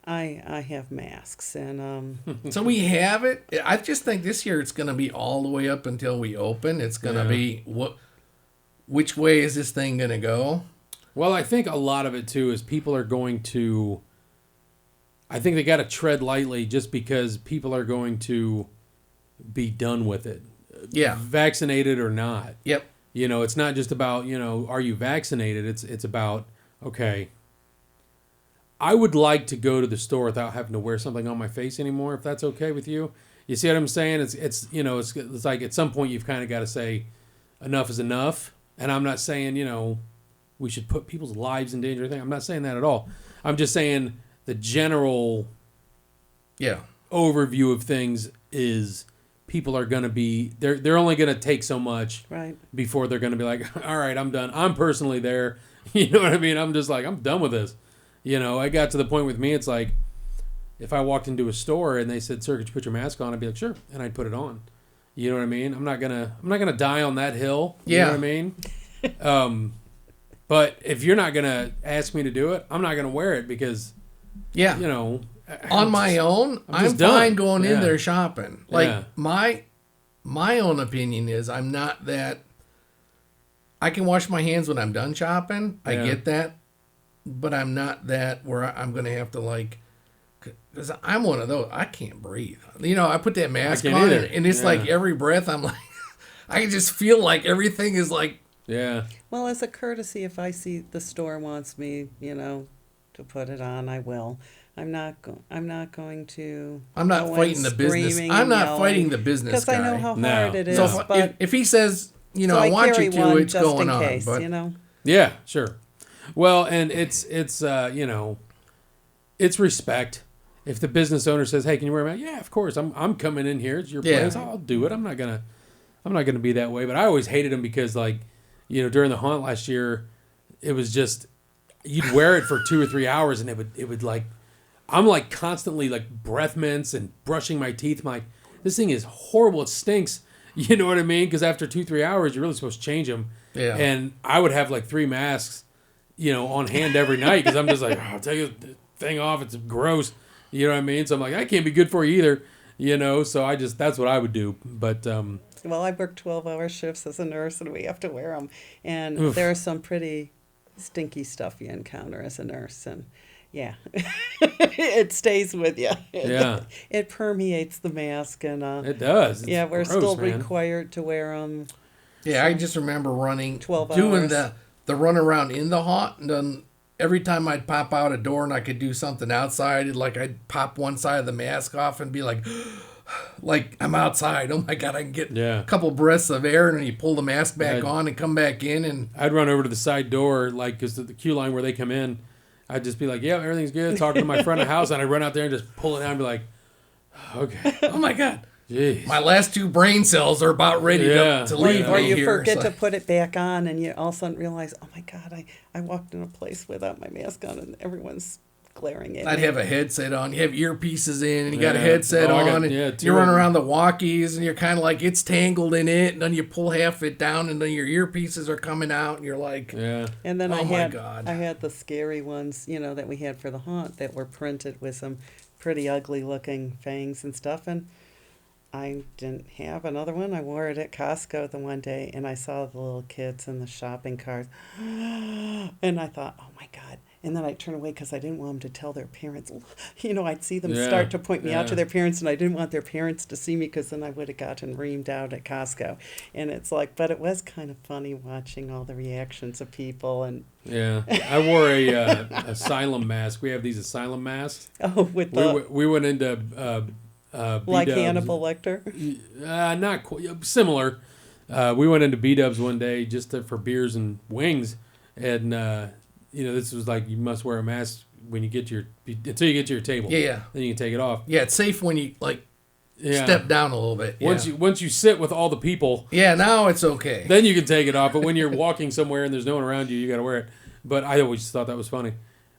I have masks, and So we have it. I just think this year it's going to be all the way up until we open. It's going to Yeah. be which way is this thing going to go? Well, I think a lot of it too is people are going to. I think they got to tread lightly just because people are going to be done with it, Yeah. vaccinated or not. Yep. You know, it's not just about, you know, are you vaccinated? It's about, okay, I would like to go to the store without having to wear something on my face anymore, if that's okay with you. You see what I'm saying? It's you know, it's like at some point you've kind of got to say enough is enough. And I'm not saying, you know, we should put people's lives in danger or anything. I'm not saying that at all. I'm just saying the general Yeah. overview of things is people are going to be they're only going to take so much right. before they're going to be like, all right, I'm done. I'm personally there. You know what I mean? I'm just like, I'm done with this. You know, I got to the point with me, it's like, if I walked into a store and they said, sir, could you put your mask on? I'd be like, sure. And I'd put it on. You know what I mean? I'm not gonna die on that hill. You Yeah. know what I mean? But if you're not gonna ask me to do it, I'm not gonna wear it because, Yeah. you know, On my own, I'm I'm just done. fine going in Yeah. there shopping. Like Yeah. my own opinion is I'm not that. I can wash my hands when I'm done shopping. I Yeah. get that, but I'm not that where I'm going to have to like. Because I'm one of those. I can't breathe. You know, I put that mask can't on, either. and it's Yeah. like every breath I'm like, I just feel like everything is like. yeah. Well, as a courtesy, if I see the store wants me, you know, to put it on, I will. I'm not going to. I'm not go in fighting the business. screaming I'm and not yelling, fighting the business because guy. I know how No. hard it is. No. So but if he says, you know, so I want carry you to, one it's just going in on. case, But you know. Yeah, sure. Well, and it's you know, it's respect. If the business owner says, "Hey, can you wear a mask?" Yeah, of course. I'm coming in here. It's your Yeah. place. I'll do it. I'm not gonna be that way. But I always hated them because, like, you know, during the haunt last year, it was just you'd wear it for 2 or 3 hours, and it would like I'm like constantly like breath mints and brushing my teeth. I'm like, this thing is horrible. It stinks. You know what I mean? Because after 2-3 hours, you're really supposed to change them. Yeah. And I would have like 3 masks, you know, on hand every night because I'm just like, I'll take the thing off. It's gross. You know what I mean? So I'm like, that can't be good for you either. You know, so that's what I would do. But Well, I work 12-hour shifts as a nurse, and we have to wear them. And Oof. there's some pretty stinky stuff you encounter as a nurse, and yeah, it stays with you. Yeah. It permeates the mask, and it does. It's yeah, we're gross, still man. required to wear them. Yeah, I just remember running, 12 doing hours. the run around in the haunt, and then every time I'd pop out a door and I could do something outside, I'd pop one side of the mask off and be like, like I'm outside. Oh my God, I can get Yeah. a couple breaths of air, and then you pull the mask back I'd- on and come back in, and I'd run over to the side door, like, because the queue line where they come in, I'd just be like, yeah, everything's good. Talking to my front of house, and I'd run out there and just pull it down and be like, okay. oh my God, Jeez. my last 2 brain cells are about ready Yeah. to leave Or me you here. forget So- to put it back on, and you all of a sudden realize, oh my God, I walked in a place without my mask on, and everyone's glaring at I'd me. have a headset on. You have earpieces in, and you got a Yeah. headset Oh, I on, got- and yeah, 2 you run of 'em. around the walkies, and you're kind of like it's tangled in it, and then you pull half it down, and then your earpieces are coming out, and you're like, Yeah. And then Oh my I God. had the scary ones, you know, that we had for the haunt that were printed with some pretty ugly looking fangs and stuff. And I didn't have another one. I wore it at Costco the one day, and I saw the little kids in the shopping carts, and I thought, oh my God, And then I'd turn away because I didn't want them to tell their parents. You know, I'd see them Yeah, start to point me out to yeah. their parents, and I didn't want their parents to see me because then I would have gotten reamed out at Costco. And it's like, but it was kind of funny watching all the reactions of people. And Yeah, I wore a asylum mask. We have these asylum masks. oh, with the We went into like B-dubs. Hannibal Lecter. Not quite, similar. We went into B-dubs one day just for beers and wings, and this was like you must wear a mask when you get to until you get to your table. Yeah. Then you can take it off. Yeah, it's safe when you like Yeah. step down a little bit. Yeah. Once you sit with all the people, Yeah, now it's okay. then you can take it off. But when you're walking somewhere and there's no one around you, you got to wear it. But I always thought that was funny.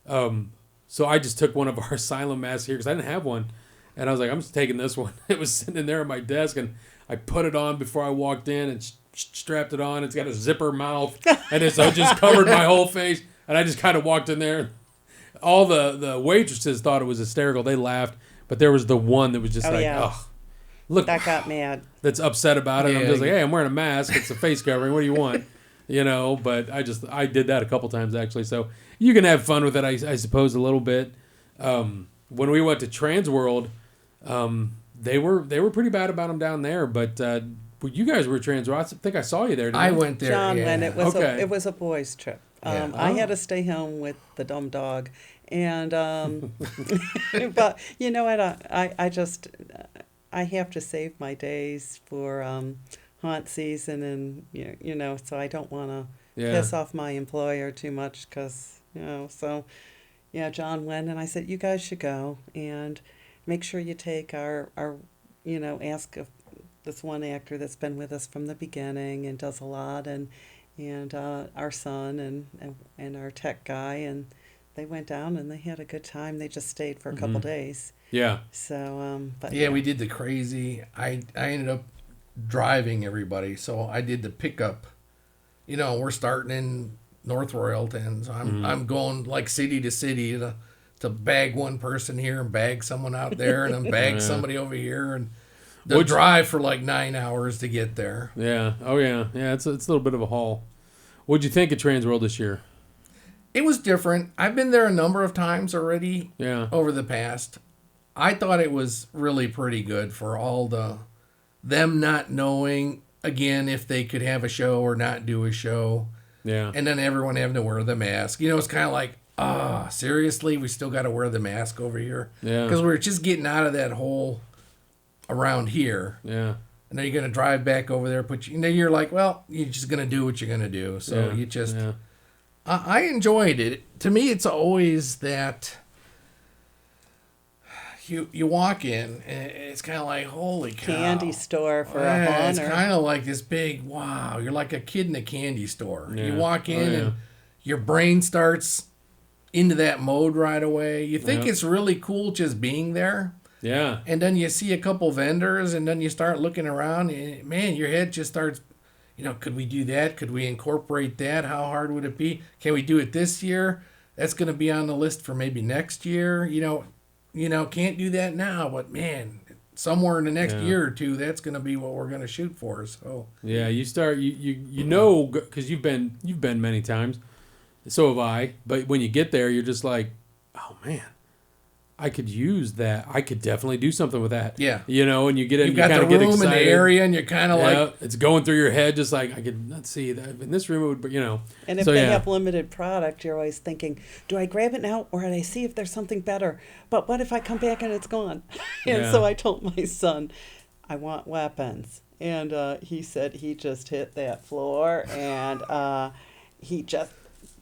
So I just took one of our asylum masks here because I didn't have one, and I was like, I'm just taking this one. It was sitting there at my desk, and I put it on before I walked in and strapped it on. It's got a zipper mouth, and so it just covered my whole face. And I just kind of walked in there. All the waitresses thought it was hysterical. They laughed, but there was the one that was just Yeah. oh, look, That got mad. that's upset about it. Yeah. I'm just like, hey, I'm wearing a mask. It's a face covering. What do you want? But I did that a couple times actually. So you can have fun with it, I suppose, a little bit. When we went to Trans World, they were pretty bad about them down there. But you guys were Trans World. I think I saw you there. Didn't I I? went there. John yeah. went. It was Okay. it was a boys' trip. Yeah. I had Oh. to stay home with the dumb dog, and but you know what? I just I have to save my days for haunt season, and so I don't want to Yeah. piss off my employer too much because so. Yeah, John went, and I said, you guys should go and make sure you take our ask of this one actor that's been with us from the beginning and does a lot, and our son and our tech guy, and they went down and they had a good time. They just stayed for a couple days. Yeah. So, but Yeah, we did the crazy. I ended up driving everybody, so I did the pickup. We're starting in North Royalton, so I'm going like city to city to bag one person here and bag someone out there and then bag Yeah. somebody over here, and the drive for like 9 hours to get there. Yeah. Oh yeah. Yeah. It's a little bit of a haul. What'd you think of Trans World this year? It was different. I've been there a number of times already Yeah. over the past. I thought it was really pretty good for all them not knowing again if they could have a show or not do a show. Yeah. And then everyone having to wear the mask. It's kind of like, seriously, we still got to wear the mask over here? Yeah. Because we're just getting out of that hole around here. Yeah. And then you're going to drive back over there, you're like, well, you're just going to do what you're going to do. So Yeah. you just, Yeah. I enjoyed it. To me, it's always that you walk in, and it's kind of like, holy cow. candy store for a Yeah, it's haunter. kind of like this big, wow, you're like a kid in a candy store. Yeah. You walk in Oh, yeah. and your brain starts into that mode right away. You think Yeah. it's really cool just being there. Yeah. And then you see a couple vendors, and then you start looking around, and man, your head just starts, could we do that? Could we incorporate that? How hard would it be? Can we do it this year? That's going to be on the list for maybe next year. Can't do that now, but man, somewhere in the next Yeah. year or two, that's going to be what we're going to shoot for. So Yeah, you start because you've been many times, so have I. But when you get there, you're just like, oh man, I could use that. I could definitely do something with that. Yeah. And you get in, you've you got kind the of get room and the excited. area, and you're kind of Yeah, like, it's going through your head, just like I could. Let's see that in this room it would, but And if So, they yeah. have limited product, you're always thinking, do I grab it now or do I see if there's something better? But what if I come back and it's gone? And Yeah. so I told my son, I want weapons. And he said he just hit that floor, and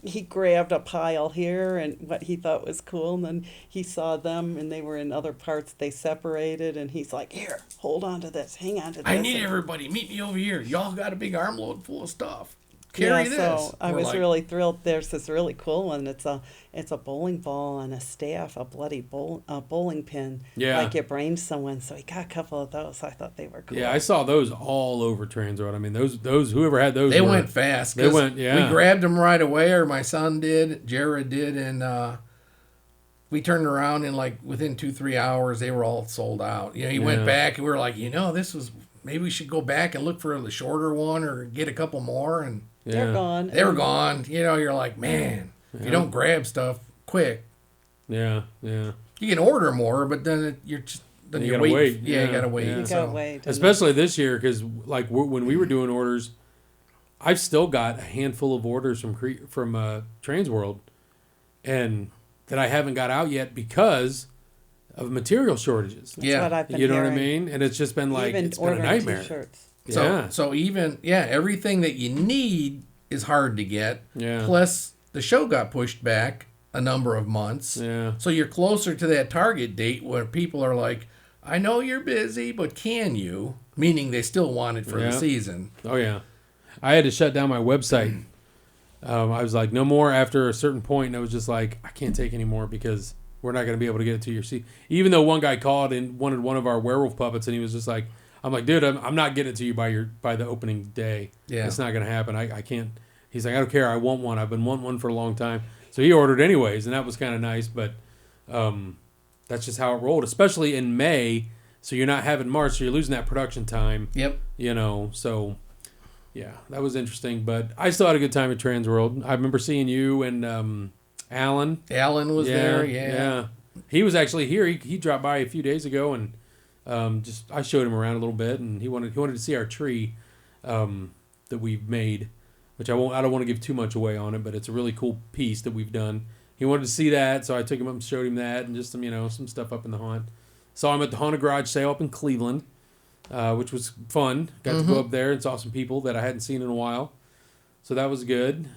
he grabbed a pile here and what he thought was cool, and then he saw them and they were in other parts. They separated, and he's like, here, hold on to this, hang on to this. I need And- everybody, meet me over here. Y'all got a big armload full of stuff. Carry this. So I We're was like, really thrilled. There's this really cool one. It's a bowling ball and a staff, a bloody bowling pin. Yeah. Like you brained someone. So he got a couple of those. I thought they were cool. yeah, I saw those all over Trans Road. I mean, those whoever had those, They were- went fast. They 'cause went, yeah. We grabbed them right away, or my son did, Jared did, and we turned around and like within 2-3 hours they were all sold out. He Yeah. went back and we were like, this was, maybe we should go back and look for the shorter one or get a couple more, and They're Yeah. gone. they were gone. You're like, man, if you don't grab stuff, quick. Yeah, yeah. You can order more, but then you You gotta gotta wait. wait. Yeah, you gotta wait. Yeah. You So- gotta wait. and Especially this year, because like when we were doing orders, I've still got a handful of orders from Trans World, and that I haven't got out yet because of material shortages. That's Yeah. what I've been You know hearing. what I mean? And it's just been like Even it's been a ordering nightmare. T-shirts. Yeah, So even everything that you need is hard to get. Yeah. Plus the show got pushed back a number of months. yeah, So you're closer to that target date where people are like, I know you're busy, but can you? Meaning they still want it for Yeah. the season. oh yeah. I had to shut down my website. I was like, no more after a certain point, and I was just like, I can't take any more because we're not going to be able to get it to your seat. Even though one guy called and wanted one of our werewolf puppets, and he was just like, I'm like, dude, I'm not getting it to you by the opening day. Yeah. It's not going to happen. I can't. He's like, I don't care. I want one. I've been wanting one for a long time. So he ordered anyways, and that was kind of nice. But that's just how it rolled, especially in May. So you're not having March, so you're losing that production time. Yep. You know, so yeah, that was interesting. But I still had a good time at Trans World. I remember seeing you and Alan. Alan was there. Yeah. He was actually here. He dropped by a few days ago, and just I showed him around a little bit, and he wanted to see our tree that we've made, which I don't want to give too much away on it, but it's a really cool piece that we've done. He wanted to see that, so I took him up and showed him that, and just some stuff up in the haunt. Saw him at the Haunted Garage sale up in Cleveland, which was fun. Got to go up there and saw some people that I hadn't seen in a while, so that was good.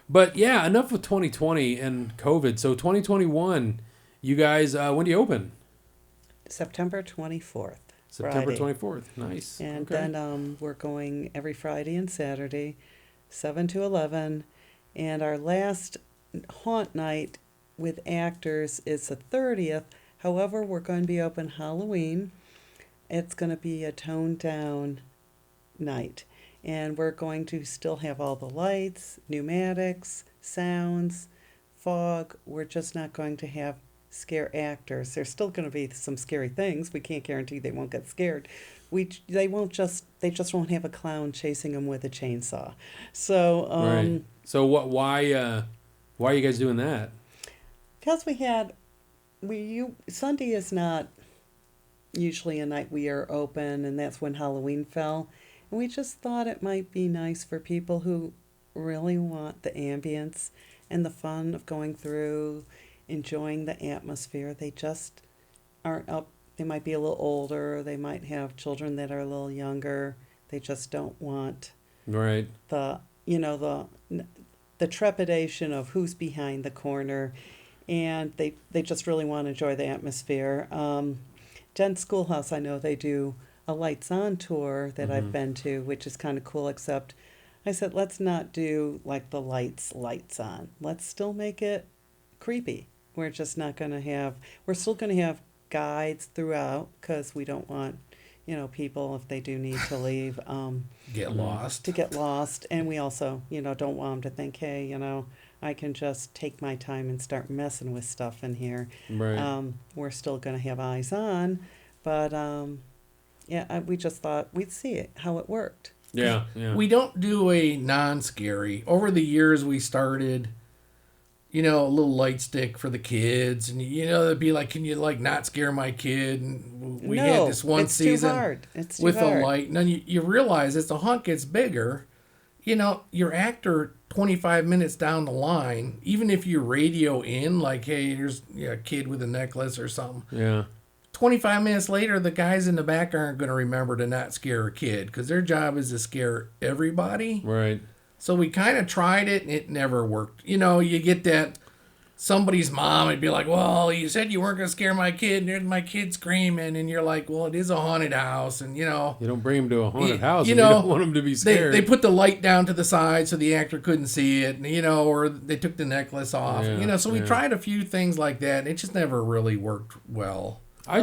But yeah, enough with 2020 and COVID. So 2021, you guys, when do you open? September 24th. September Friday. 24th. Nice. And Okay. then we're going every Friday and Saturday, 7 to 11. And our last haunt night with actors is the 30th. However, we're going to be open Halloween. It's going to be a toned down night. And we're going to still have all the lights, pneumatics, sounds, fog. We're just not going to have scare actors. There's still going to be some scary things. We can't guarantee they won't get scared. They just won't have a clown chasing them with a chainsaw. So Right. So why are you guys doing that? because Sunday is not usually a night we are open, and that's when Halloween fell. And we just thought it might be nice for people who really want the ambience and the fun of going through, enjoying the atmosphere. They just aren't up. They might be a little older. They might have children that are a little younger. They just don't want Right. the trepidation of who's behind the corner, and they just really want to enjoy the atmosphere. Jen Schoolhouse, I know they do a lights on tour that I've been to, which is kind of cool, except I said, let's not do like the lights on. Let's still make it creepy. We're just not going to have, we're still going to have guides throughout because we don't want, people, if they do need to leave, Get lost. to get lost. And we also, don't want them to think, hey, I can just take my time and start messing with stuff in here. Right. We're still going to have eyes on, but we just thought we'd see it, how it worked. Yeah. Yeah. We don't do a non-scary. Over the years, we started, a little light stick for the kids, and it'd be like, can you not scare my kid? And we had this one it's season too hard. It's too with hard. a light, and then you realize as the hunt gets bigger, your actor 25 minutes down the line, even if you radio in like, hey, here's a kid with a necklace or something. Yeah. 25 minutes later, the guys in the back aren't going to remember to not scare a kid because their job is to scare everybody. Right. So we kind of tried it and it never worked. You get that somebody's mom would be like, well, you said you weren't going to scare my kid and there's my kid screaming. And you're like, well, it is a haunted house. And, You don't bring him to a haunted house. you if you know, don't want him to be scared. they put the light down to the side so the actor couldn't see it, and, or they took the necklace off. Yeah, So we yeah. tried a few things like that and it just never really worked well. We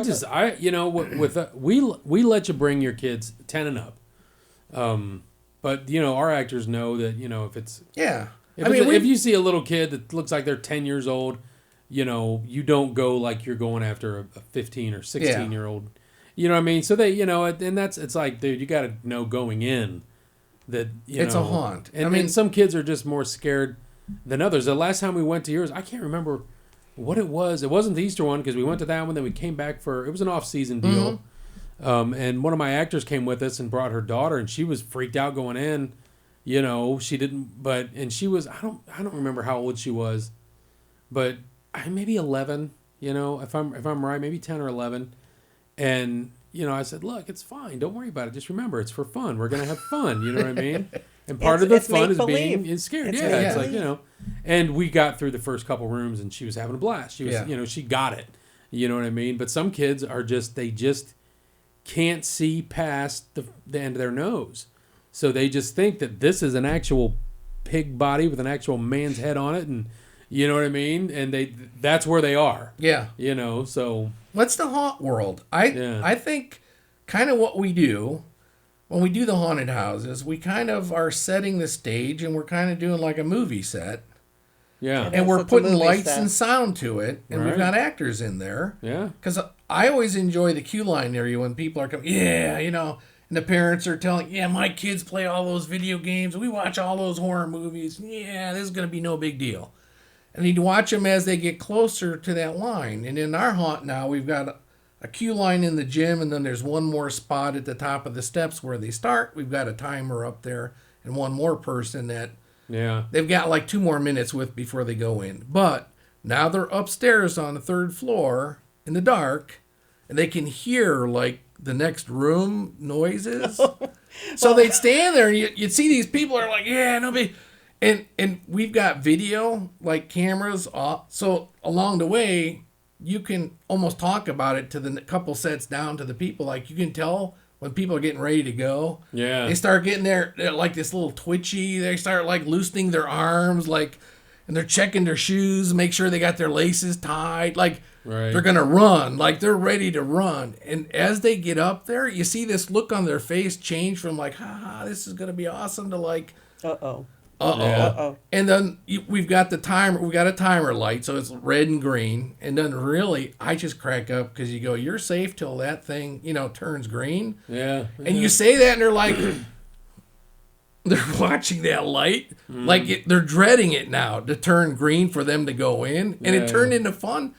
let you bring your kids 10 and up. But our actors know that, if it's, Yeah. if you see a little kid that looks like they're 10 years old, you don't go like you're going after a 15 or 16-year-old. You know what I mean? So they, and it's like, dude, you got to know going in that, It's a haunt. And some kids are just more scared than others. The last time we went to yours, I can't remember what it was. It wasn't the Easter one because we went to that one. Then we came back for it was an off-season deal. And one of my actors came with us and brought her daughter, and she was freaked out going in. You know, she didn't, and she was I don't remember how old she was, but maybe 11. You know, if I'm right, maybe 10 or 11. And you know, I said, look, it's fine. Don't worry about it. Just remember, it's for fun. We're gonna have fun. You know what I mean? And part of the fun is being scared. It's It's like, you know. And we got through the first couple rooms, and she was having a blast. She was, you know, she got it. You know what I mean? But some kids are they just can't see past the end of their nose, so they just think that this is an actual pig body with an actual man's head on it, and you know what I mean? And that's where they are. Yeah. You know, so what's the haunt world? I think kind of what we do when we do the haunted houses, we kind of are setting the stage, and we're kind of doing like a movie set. Yeah. And we're putting lights and sound to it, and we've got actors in there. Yeah. Because I always enjoy the queue line area when people are coming, you know, and the parents are telling, my kids play all those video games, we watch all those horror movies, this is going to be no big deal. And you watch them as they get closer to that line. And in our haunt now, we've got a queue line in the gym, and then there's one more spot at the top of the steps where they start. We've got a timer up there and one more person that they've got like 2 more minutes with before they go in. But now they're upstairs on the 3rd floor in the dark, and they can hear like the next room noises. So they'd stand there, and you'd see these people are like, no big. And we've got video, like cameras off. So along the way, you can almost talk about it to the couple sets down to the people. Like you can tell when people are getting ready to go. Yeah. They start getting they're like this little twitchy. They start like loosening their arms, like, and they're checking their shoes, make sure they got their laces tied. Like they're going to run, like they're ready to run. And as they get up there, you see this look on their face change from like, this is going to be awesome to like, Uh-oh. And then we've got the timer. We got a timer light, so it's red and green. And then really, I just crack up because you go, "You're safe till that thing, turns green." Yeah. And you say that, and they're like, they're watching that light, like they're dreading it now to turn green for them to go in, and it turned into fun.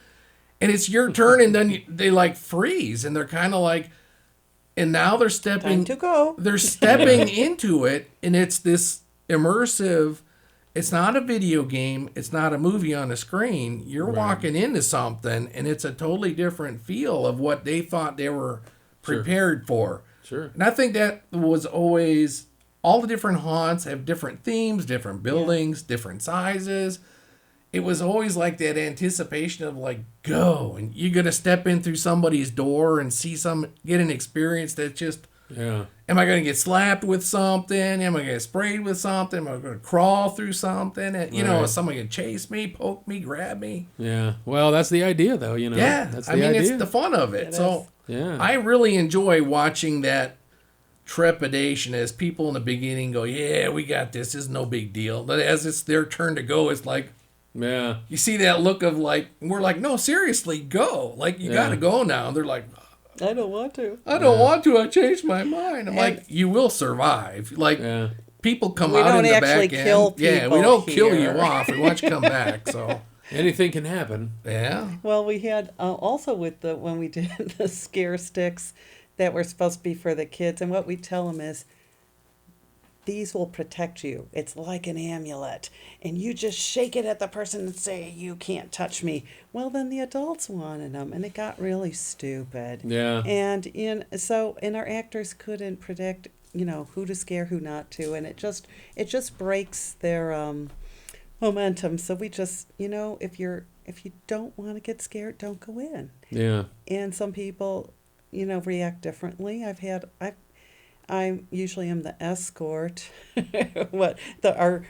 And it's your turn, and then they like freeze, and they're kind of like, and now they're stepping. Time to go. They're stepping into it, and it's this immersive. It's not a video game, it's not a movie on a screen. You're walking into something, and it's a totally different feel of what they thought they were prepared for. And I think that was always, all the different haunts have different themes, different buildings, different sizes. It was always like that anticipation of like, go, and you're gonna step in through somebody's door and get an experience that just, am I going to get slapped with something? Am I going to get sprayed with something? Am I going to crawl through something? And, is someone going to chase me, poke me, grab me? Yeah. Well, that's the idea, though, Yeah. That's the idea. It's the fun of it. So I really enjoy watching that trepidation as people in the beginning go, we got this. This is no big deal. But as it's their turn to go, it's like, you see that look of like, we're like, no, seriously, go. Like, you got to go now. And they're like, I don't want to. I don't want to. I changed my mind. I'm like, you will survive. Like, people come out in the back end. We don't actually kill people. We don't kill you off. We want you to come back. So anything can happen. Yeah. Well, we had also with when we did the scare sticks that were supposed to be for the kids, and what we tell them is, these will protect you. It's like an amulet. And you just shake it at the person and say, you can't touch me. Well, then the adults wanted them, and it got really stupid. Yeah. And our actors couldn't predict, who to scare, who not to. And it just breaks their momentum. So we just, if you don't want to get scared, don't go in. Yeah. And some people, react differently. I usually am the escort.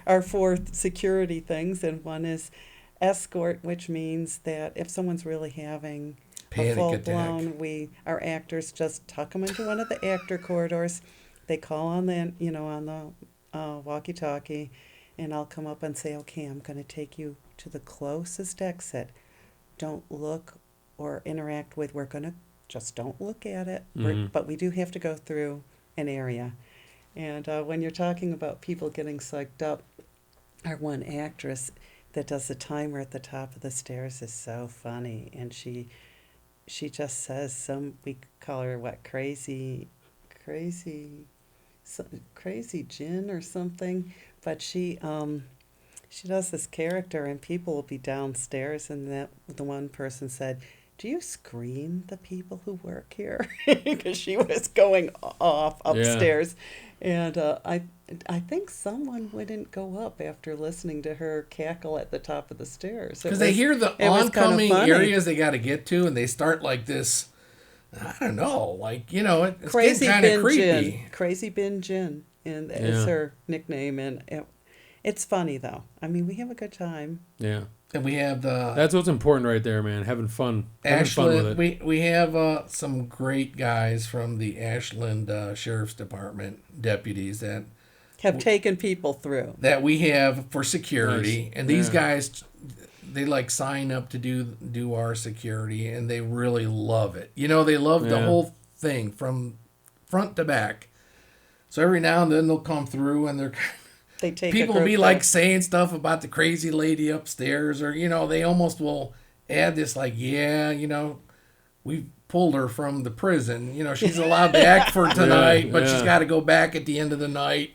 Our 4 security things, and one is escort, which means that if someone's really having panic a full-blown, our actors just tuck them into one of the actor corridors. They call on the walkie-talkie, and I'll come up and say, okay, I'm going to take you to the closest exit. Don't look or interact with. Just don't look at it. But we do have to go through an area. And when you're talking about people getting psyched up, our one actress that does the timer at the top of the stairs is so funny, and she just says we call her what, crazy so, crazy Jin or something, but she does this character, and people will be downstairs, and the one person said, "Do you screen the people who work here?" Because she was going off upstairs, and I think someone wouldn't go up after listening to her cackle at the top of the stairs because they hear the oncoming areas they got to get to, and they start like this. I don't know, like it's Crazy getting kind of creepy. Jin. Crazy Bin Jin, and it's her nickname, and it's funny though. I mean, we have a good time. Yeah. And we have the... That's what's important right there, man. Having fun. Ashland, fun with it. We have some great guys from the Ashland Sheriff's Department deputies that... have taken people through. That we have for security. Nice. And these guys, they like sign up to do our security, and they really love it. They love the whole thing from front to back. So every now and then they'll come through, and people will be like saying stuff about the crazy lady upstairs, or they almost will add this like, we pulled her from the prison. She's allowed to act for tonight, but she's got to go back at the end of the night.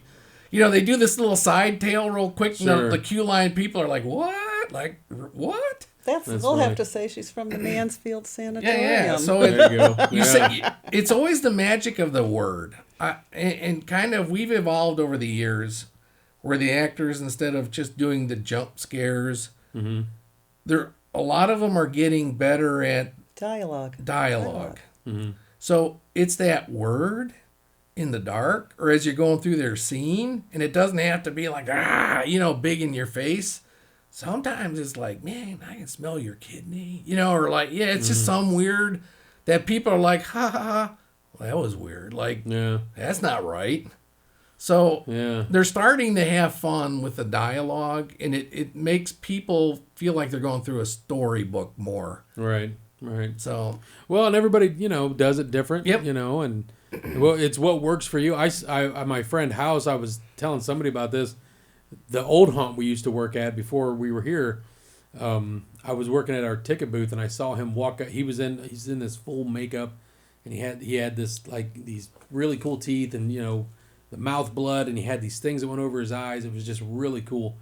They do this little side tale real quick. Sure. The Q line people are like, what? Like, what? That's they'll funny. have to say she's from the Mansfield Sanatorium. Yeah. So There you go. you say it's always the magic of the word, and kind of we've evolved over the years, where the actors, instead of just doing the jump scares, a lot of them are getting better at Dialogue. Mm-hmm. So it's that word in the dark, or as you're going through their scene, and it doesn't have to be like big in your face. Sometimes it's like, man, I can smell your kidney, or like, it's just some weird that people are like, ha ha ha, well, that was weird. Like, that's not right. So they're starting to have fun with the dialogue, and it makes people feel like they're going through a storybook more. Right. So, well, and everybody, does it different, Yep. And well, it's what works for you. I my friend House, I was telling somebody about this. The old haunt we used to work at before we were here, I was working at our ticket booth, and I saw him walk up. He's in this full makeup, and he had this like these really cool teeth, and the mouth blood, and he had these things that went over his eyes. It was just really cool,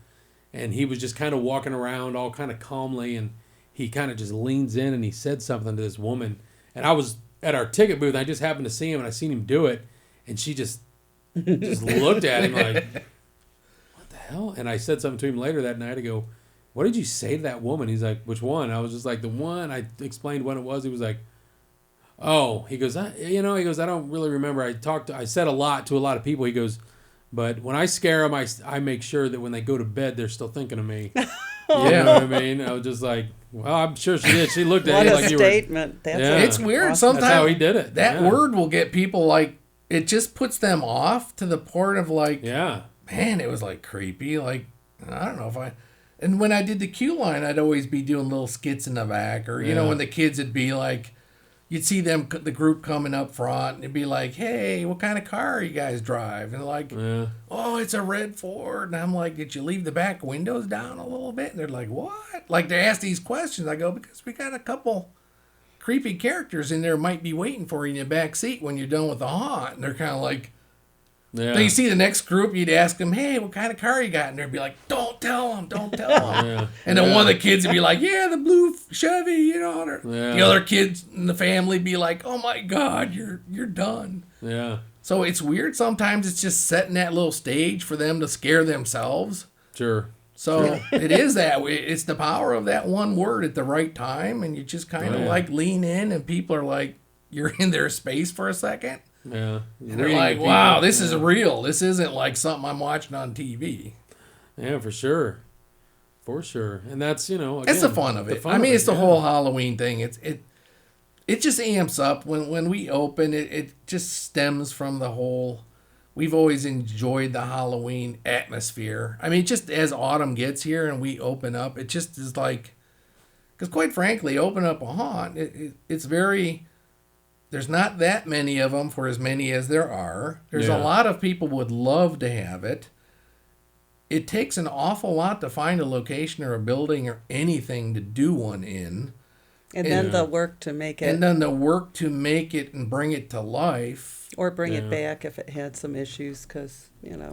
and he was just kind of walking around all kind of calmly, and he kind of just leans in and he said something to this woman, and I was at our ticket booth, and I just happened to see him, and I seen him do it, and she just looked at him like, hell? And I said something to him later that night. I go, what did you say to that woman? He's like, which one? I was just like, the one. I explained what it was. He was like, oh. He goes, he goes, I don't really remember. I said a lot to a lot of people. He goes, but when I scare them, I make sure that when they go to bed, they're still thinking of me. You know what I mean? I was just like, well, I'm sure she did. She looked at What me a like you statement. were. it's weird. Awesome. Sometimes That's how he did it. That word will get people like, it just puts them off to the point of like, man, it was like creepy. Like, I don't know if and when I did the Q line, I'd always be doing little skits in the back, or, when the kids would be like, you'd see them, the group coming up front, and it'd be like, hey, what kind of car you guys drive? And they're like, oh, it's a red Ford. And I'm like, did you leave the back windows down a little bit? And they're like, what? Like, they ask these questions. I go, because we got a couple creepy characters in there might be waiting for you in the back seat when you're done with the haunt. And they're kind of like, then you see the next group, you'd ask them, hey, what kind of car you got? And they'd be like, don't tell them. And then one of the kids would be like, yeah, the blue Chevy, or the other kids in the family be like, oh my God, you're done. Yeah. So it's weird. Sometimes it's just setting that little stage for them to scare themselves. Sure. So it is that way. It's the power of that one word at the right time. And you just kind of like lean in, and people are like, you're in their space for a second. Yeah. And they're like, wow, this is real. This isn't like something I'm watching on TV. Yeah, for sure. For sure. And that's, again, it's the fun of it. It's the whole Halloween thing. It just amps up. When we open, it just stems from the whole, we've always enjoyed the Halloween atmosphere. Just as autumn gets here and we open up, it just is like, because quite frankly, open up a haunt, it's very... There's not that many of them for as many as there are. There's a lot of people would love to have it. it takes an awful lot to find a location or a building or anything to do one in. And then the work to make it, And then the work to make it and bring it to life. or bring it back if it had some issues, because,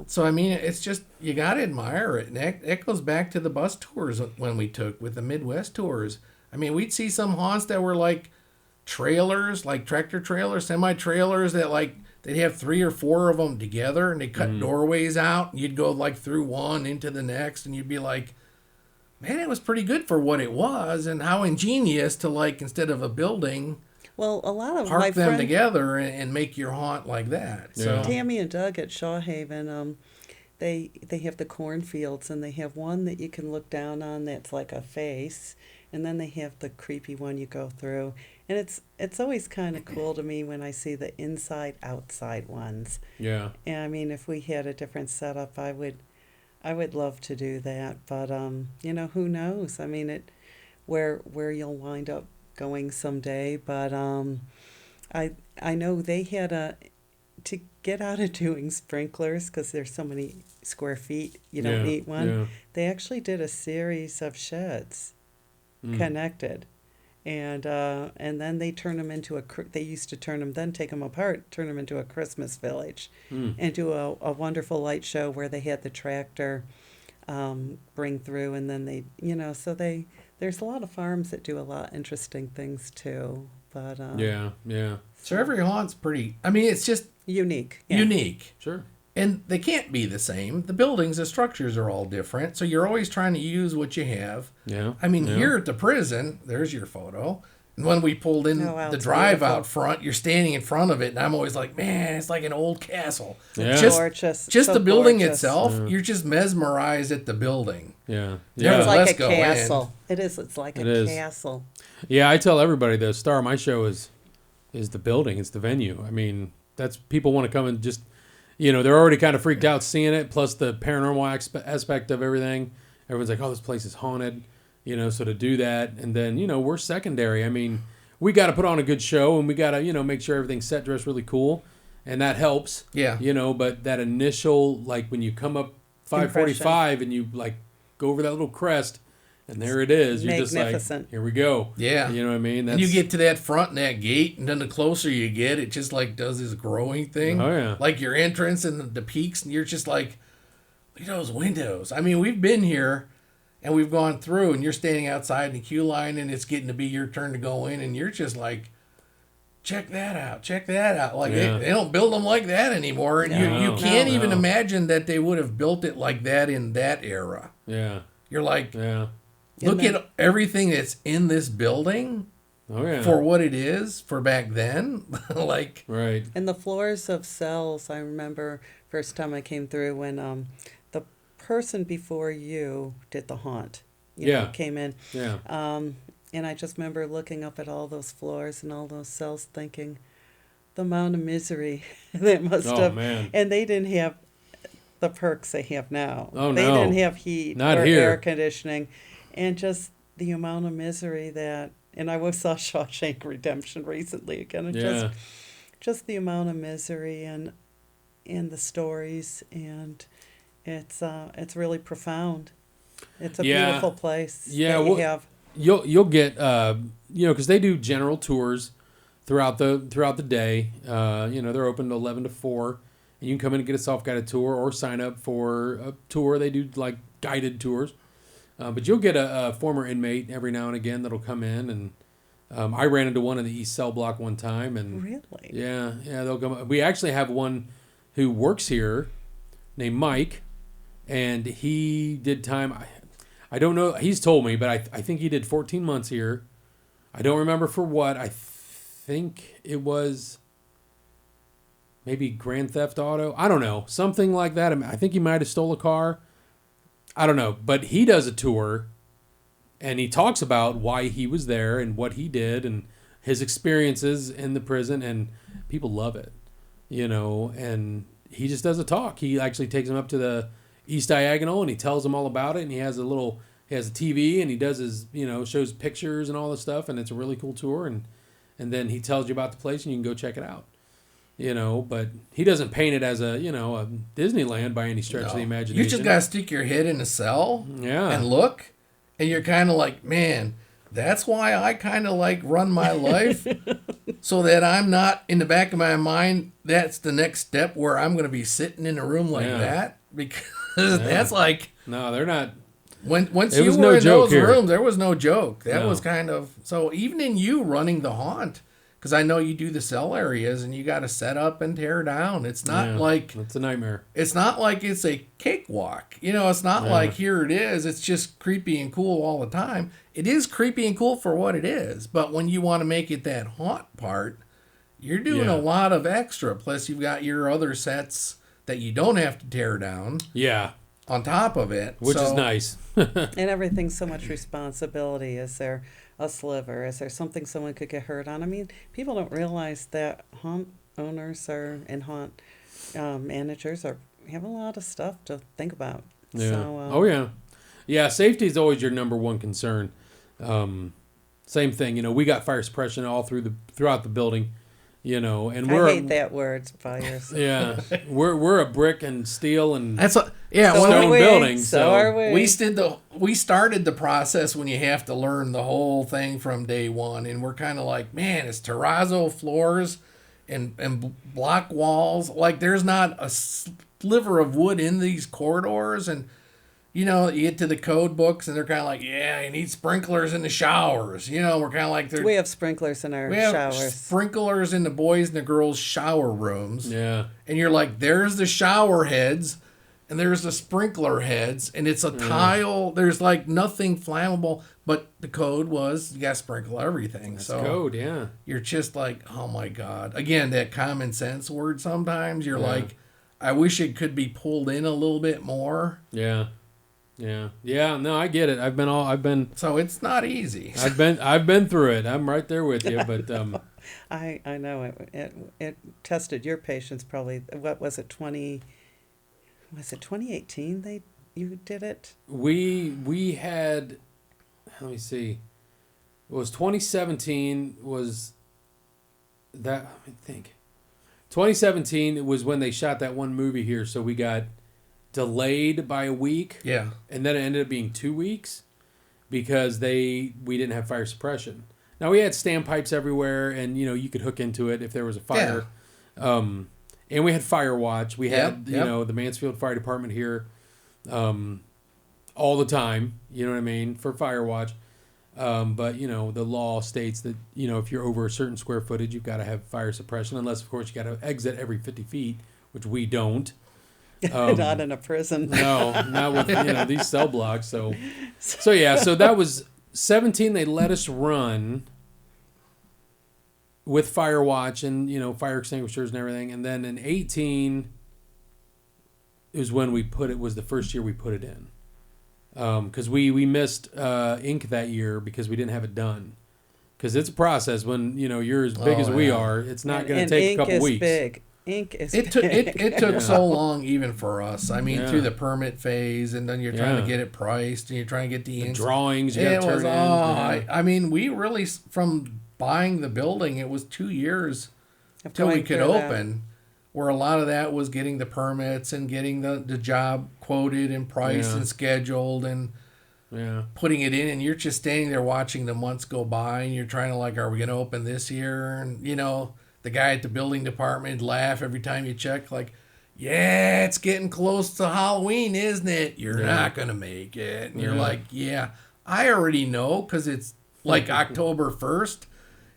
So, I mean, it's just, you got to admire it. And that goes back to the bus tours when we took with the Midwest tours. I mean, we'd see some haunts that were like trailers, like tractor trailers, semi-trailers that like, they'd have 3 or 4 of them together and they cut doorways out. And you'd go like through one into the next and you'd be like, man, it was pretty good for what it was, and how ingenious to, like, instead of a building, well, a lot of my park them friends, together and make your haunt like that. So Tammy and Doug at Shawhaven, they have the cornfields, and they have one that you can look down on that's like a face, and then they have the creepy one you go through, and it's always kind of cool to me when I see the inside outside ones. Yeah. And I mean, if we had a different setup, I would love to do that, but who knows? I mean, where you'll wind up going someday. But I know they had to get out of doing sprinklers, because there's so many square feet, you don't need one. Yeah. They actually did a series of sheds connected. And then they turn them into they used to turn them, then take them apart, turn them into a Christmas village, and do a wonderful light show where they had the tractor bring through, and then they, so there's a lot of farms that do a lot of interesting things too. But Yeah. so every haunt's pretty, I mean, it's just unique. unique. Sure. And they can't be the same. The buildings, the structures are all different. So you're always trying to use what you have. Yeah. I mean, here at the prison, there's your photo. And when we pulled in Oh, wow, the it's drive beautiful. out front, you're standing in front of it. And I'm always like, man, it's like an old castle. Yeah. Gorgeous. Just So the building gorgeous. itself, you're just mesmerized at the building. Yeah. Yeah. It's Yeah. like Let's a go in. castle. It is. It's like It a is. castle. Yeah. I tell everybody the star of my show is the building. It's the venue. I mean, that's people want to come and just, they're already kind of freaked out seeing it. Plus the paranormal aspect of everything. Everyone's like, oh, this place is haunted. So to do that, and then we're secondary. I mean, we got to put on a good show, and we got to make sure everything's set dressed really cool, and that helps. Yeah. But that initial, like when you come up 5:45 and you like go over that little crest, and there it is. You're just like, Magnificent. here we go. Yeah. You know what I mean? And you get to that front and that gate, and then the closer you get, it just like does this growing thing. Oh, yeah. Like your entrance and the peaks, and you're just like, look at those windows. I mean, we've been here, and we've gone through, and you're standing outside in the queue line, and it's getting to be your turn to go in, and you're just like, check that out, check that out. Like Yeah. they don't build them like that anymore, and you can't even imagine that they would have built it like that in that era. Yeah. You're like, Yeah. look at everything that's in this building. Oh yeah. For what it is for back then. Like, right. And the floors of cells, I remember first time I came through when the person before you did the haunt. Came in. Yeah. And I just remember looking up at all those floors and all those cells thinking the amount of misery that must Oh, have. man. And they didn't have the perks they have now. Oh, they no. didn't have heat Not or here. air conditioning. And just the amount of misery that, and I saw Shawshank Redemption recently again, and Yeah. just the amount of misery and the stories, and it's really profound. It's a Yeah. beautiful place. Yeah, that you well, have. You'll get because they do general tours throughout the day. They're open to 11 to 4, and you can come in and get a self-guided tour or sign up for a tour. They do like guided tours, but you'll get a former inmate every now and again that'll come in, and I ran into one in the East Cell Block one time, and Really? yeah, they'll come. We actually have one who works here named Mike, and he did time. I don't know. He's told me, but I think he did 14 months here. I don't remember for what. I think it was maybe Grand Theft Auto. I don't know. Something like that. I think he might have stole a car. I don't know. But he does a tour, and he talks about why he was there and what he did and his experiences in the prison, and people love it, and he just does a talk. He actually takes them up to the East Diagonal, and he tells them all about it, and he has a TV, and he does his, shows pictures and all this stuff, and it's a really cool tour, and then he tells you about the place, and you can go check it out. But he doesn't paint it as a Disneyland by any stretch of the No. imagination. You just gotta stick your head in a cell Yeah. and look, and you're kind of like, man, that's why I kind of like run my life, so that I'm not in the back of my mind. That's the next step where I'm gonna be sitting in a room like Yeah. that, because that's like No, they're not. once It you was were no in joke those here. rooms, there was no joke. That No. was kind of so. Even in you running the haunt, because I know you do the cell areas and you got to set up and tear down. It's not like it's a nightmare. it's not like it's a cakewalk. It's not like here it is. It's just creepy and cool all the time. It is creepy and cool for what it is. But when you want to make it that haunt part, you're doing Yeah. a lot of extra. Plus, you've got your other sets that you don't have to tear down Yeah, on top of it. which is So, nice. And everything's so much responsibility. Is there a sliver? Is there something someone could get hurt on? I mean, people don't realize that haunt owners and haunt managers have a lot of stuff to think about. Yeah. So, Oh yeah. Yeah. Safety is always your number one concern. Same thing. We got fire suppression all throughout the building. And I we're hate that word, fires. yeah, we're a brick and steel and that's what, yeah. So when stone are we. building. So are we. we started the process when you have to learn the whole thing from day one, and we're kind of like, man, it's terrazzo floors and block walls. Like there's not a sliver of wood in these corridors, and you get to the code books, and they're kind of like, yeah, you need sprinklers in the showers. We're kind of like, We have sprinklers in our we have showers. sprinklers in the boys and the girls shower rooms. yeah. And you're like, there's the shower heads and there's the sprinkler heads, and it's a tile. There's like nothing flammable, but the code was you got to sprinkle everything. That's so code. Yeah. you're just like, oh my God. Again, that common sense word sometimes you're like, I wish it could be pulled in a little bit more. Yeah. Yeah. Yeah. No, I get it. I've been So it's not easy. I've been through it. I'm right there with you. But I know it tested your patience probably. What was it? 2018 you did it? we had, let me see, it was 2017 was that, let me think, 2017 was when they shot that one movie here, so we got delayed by a week, Yeah. and then it ended up being 2 weeks because we didn't have fire suppression. Now we had standpipes everywhere, and you could hook into it if there was a fire. And we had fire watch. We had the Mansfield Fire Department here all the time, you know what I mean, for fire watch. But the law states that if you're over a certain square footage, you've got to have fire suppression, unless of course you got to exit every 50 feet, which we don't. Not in a prison. No, not with these cell blocks. So that was 17. They let us run with fire watch and fire extinguishers and everything, and then in 18 is when was the first year we put it in, because we missed ink that year because we didn't have it done, because it's a process when you're as big as we are. It's not going to take a couple weeks. Big. Ink is It took so long even for us. I mean, through the permit phase, and then you're trying to get it priced, and you're trying to get the inks. Drawings you It got to was, turn in. I mean, we really, from buying the building, it was 2 years till we could open, where a lot of that was getting the permits and getting the job quoted and priced and scheduled and putting it in. And you're just standing there watching the months go by, and you're trying to like, are we going to open this year? And, the guy at the building department would laugh every time you check, like, yeah, it's getting close to Halloween, isn't it? You're not going to make it. And you're like, yeah, I already know, because it's like October 1st,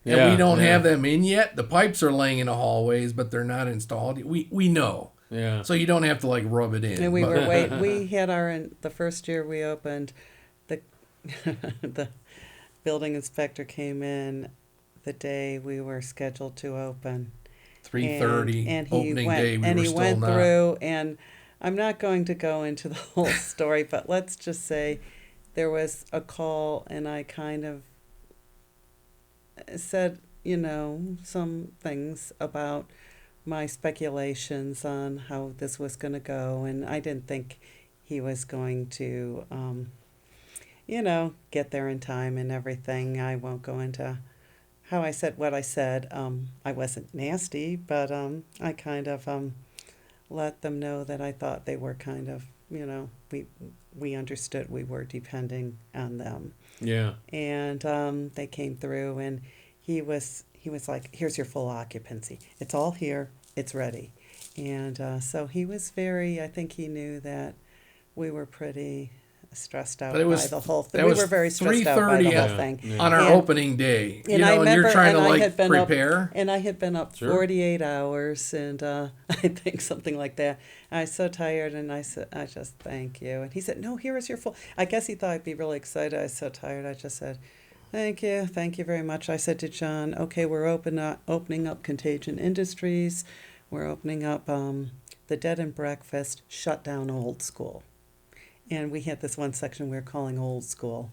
and we don't have them in yet. The pipes are laying in the hallways, but they're not installed. We know. Yeah. So you don't have to, like, rub it in. And we were waiting. We had the first year we opened, the the building inspector came in the day we were scheduled to open. 3:30 and opening day. He went through, and I'm not going to go into the whole story, but let's just say there was a call, and I kind of said, some things about my speculations on how this was going to go, and I didn't think he was going to, get there in time and everything. I won't go into how I said what I said. I wasn't nasty, but I kind of let them know that I thought they were kind of, we understood we were depending on them. Yeah. And they came through, and he was like, "Here's your full occupancy. It's all here. It's ready." And so he was very. I think he knew that we were pretty stressed out But it was by the whole thing. that We was were very stressed out by the 3:30 whole Yeah, thing. yeah. on our And- opening day. and I And you're remember- trying to and I like had been up- prepare. And I had been up Sure. 48 hours, and I think something like that. I was so tired, and I said, "I just thank you." And he said, "No, here is your full." I guess he thought I'd be really excited. I was so tired. I just said, "Thank you very much." I said to John, "Okay, we're opening up Contagion Industries. We're opening up the Dead and Breakfast, shut down Old School." And we had this one section we were calling Old School.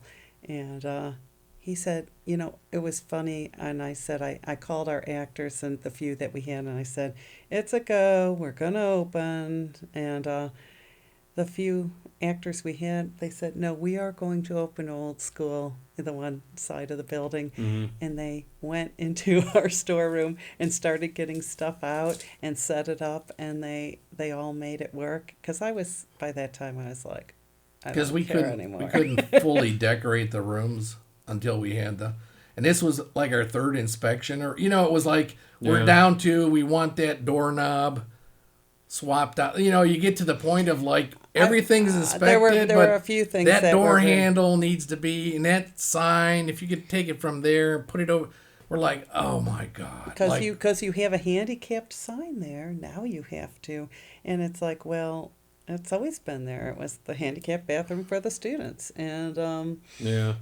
And he said, it was funny. And I said, I called our actors and the few that we had, and I said, "It's a go. We're going to open." And the few actors we had, they said, "No, we are going to open Old School in the one side of the building." Mm-hmm. And they went into our storeroom and started getting stuff out and set it up, and they all made it work. Because by that time, I was like, I Because don't we care couldn't anymore. we couldn't fully decorate the rooms until we had and this was like our third inspection, or it was like we're Yeah. down to, we want that doorknob swapped out. You get to the point of like everything's inspected, there but were a few things that that door were very- handle needs to be, and that sign, if you could take it from there, put it over. We're like, oh my god, Because you have a handicapped sign there, now you have to. And it's like, well, it's always been there. It was the handicapped bathroom for the students. And, Yeah.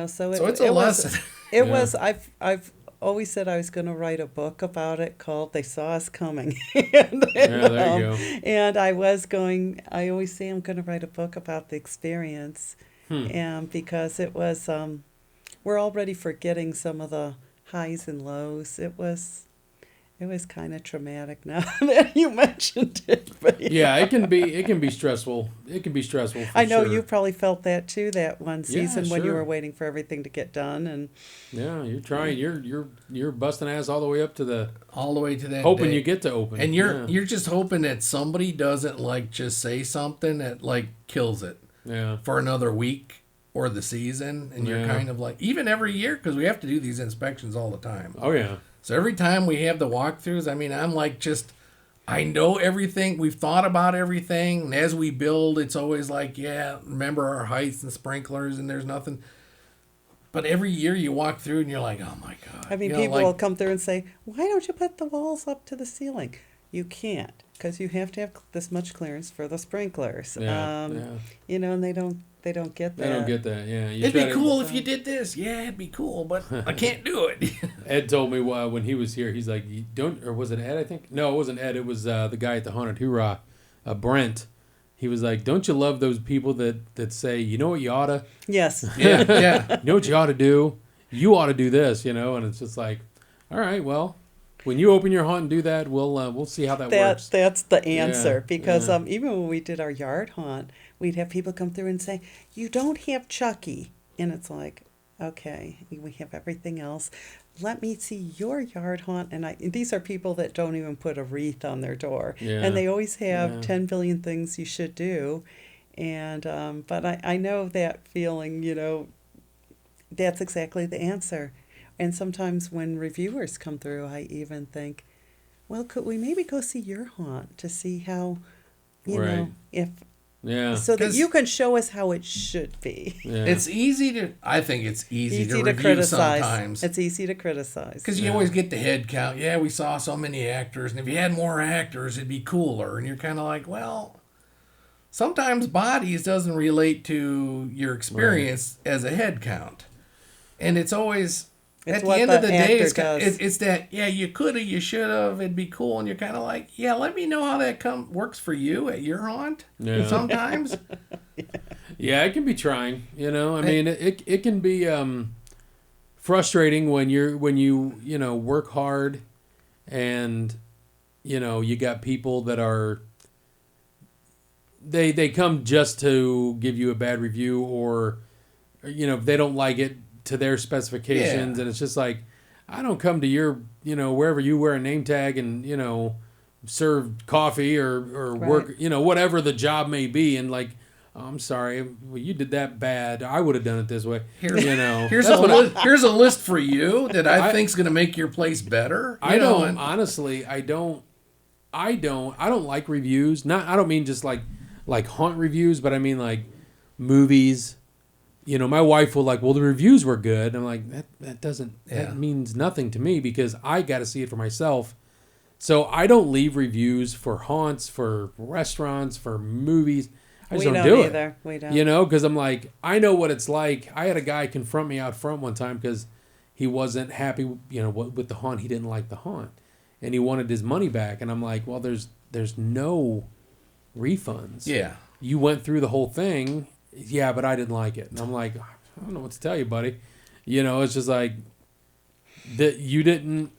so it's a lesson. It Yeah. was, I've always said I was going to write a book about it called They Saw Us Coming. and, Yeah, there you go. And I always say I'm going to write a book about the experience. And because it was, we're already forgetting some of the highs and lows. It was kind of traumatic now that you mentioned it. But Yeah, it can be stressful. It can be stressful. For I know sure. you probably felt that too, that one Yeah, season when you sure. were waiting for everything to get done. And Yeah, you're trying. You're busting ass all the way up to the all the way to that hoping day. you get to open. And yeah. you're just hoping that somebody doesn't like just say something that like kills it Yeah. for another week or the season, and you're Yeah. kind of like, even every year, because we have to do these inspections all the time. Oh yeah. So every time we have the walkthroughs, I mean, I'm like, I know everything. We've thought about everything. And as we build, it's always like, yeah, remember our heights and sprinklers, and there's nothing. But every year you walk through and you're like, oh my God. I mean, You know, people like, will come through and say, "Why don't you put the walls up to the ceiling?" You can't, because you have to have this much clearance for the sprinklers. Yeah. Yeah. And they don't get that. They don't get that. Yeah. You it'd try be to- cool if you did this. Yeah, it'd be cool, but I can't do it. Ed told me when he was here, he's like, "You don't," or was it Ed? I think no, it wasn't Ed. It was the guy at the Haunted Hoorah, Brent. He was like, "Don't you love those people that say, you know what you oughta, Yes. Yeah, yeah. you know what you ought to do, you ought to do this, And it's just like, all right, well, when you open your haunt and do that, we'll see how that works. That's the answer. Yeah, Because yeah. even when we did our yard haunt, we'd have people come through and say, "You don't have Chucky." And it's like, okay, we have everything else. Let me see your yard haunt. And these are people that don't even put a wreath on their door. Yeah. And they always have Yeah. 10 billion things you should do. And but I know that feeling, that's exactly the answer. And sometimes when reviewers come through, I even think, well, could we maybe go see your haunt to see how, Right. if Yeah. so that 'Cause- you can show us how it should be. Yeah. It's easy to, I think it's easy to review criticize. sometimes. It's easy to criticize. Because you always get the head count. Yeah, we saw so many actors, and if you had more actors, it'd be cooler. And you're kind of like, well, sometimes bodies doesn't relate to your experience as a head count. And it's always, It's at the what end the of the day, actor does. it's that, yeah, you coulda, you shoulda, it'd be cool. And you're kind of like, yeah, let me know how that works for you at your haunt Yeah. sometimes. Yeah, it can be trying. I mean, it can be frustrating when you work hard, and you got people that are they come just to give you a bad review, or if they don't like it to their specifications, Yeah. and it's just like, I don't come to your, wherever you wear a name tag and, serve coffee or work, whatever the job may be. And like, oh, I'm sorry, well, you did that bad. I would have done it this way. Here's here's a list for you that I think's going to make your place better. Honestly, I don't like reviews. I don't mean just like haunt reviews, but I mean like movies. My wife will like, well, the reviews were good. I'm like, that means nothing to me because I got to see it for myself. So I don't leave reviews for haunts, for restaurants, for movies. I just don't do either. it. We don't. Because I'm like, I know what it's like. I had a guy confront me out front one time because he wasn't happy, with the haunt. He didn't like the haunt, and he wanted his money back. And I'm like, well, there's no refunds. Yeah. You went through the whole thing. Yeah, but I didn't like it. And I'm like, I don't know what to tell you, buddy. It's just like that you didn't.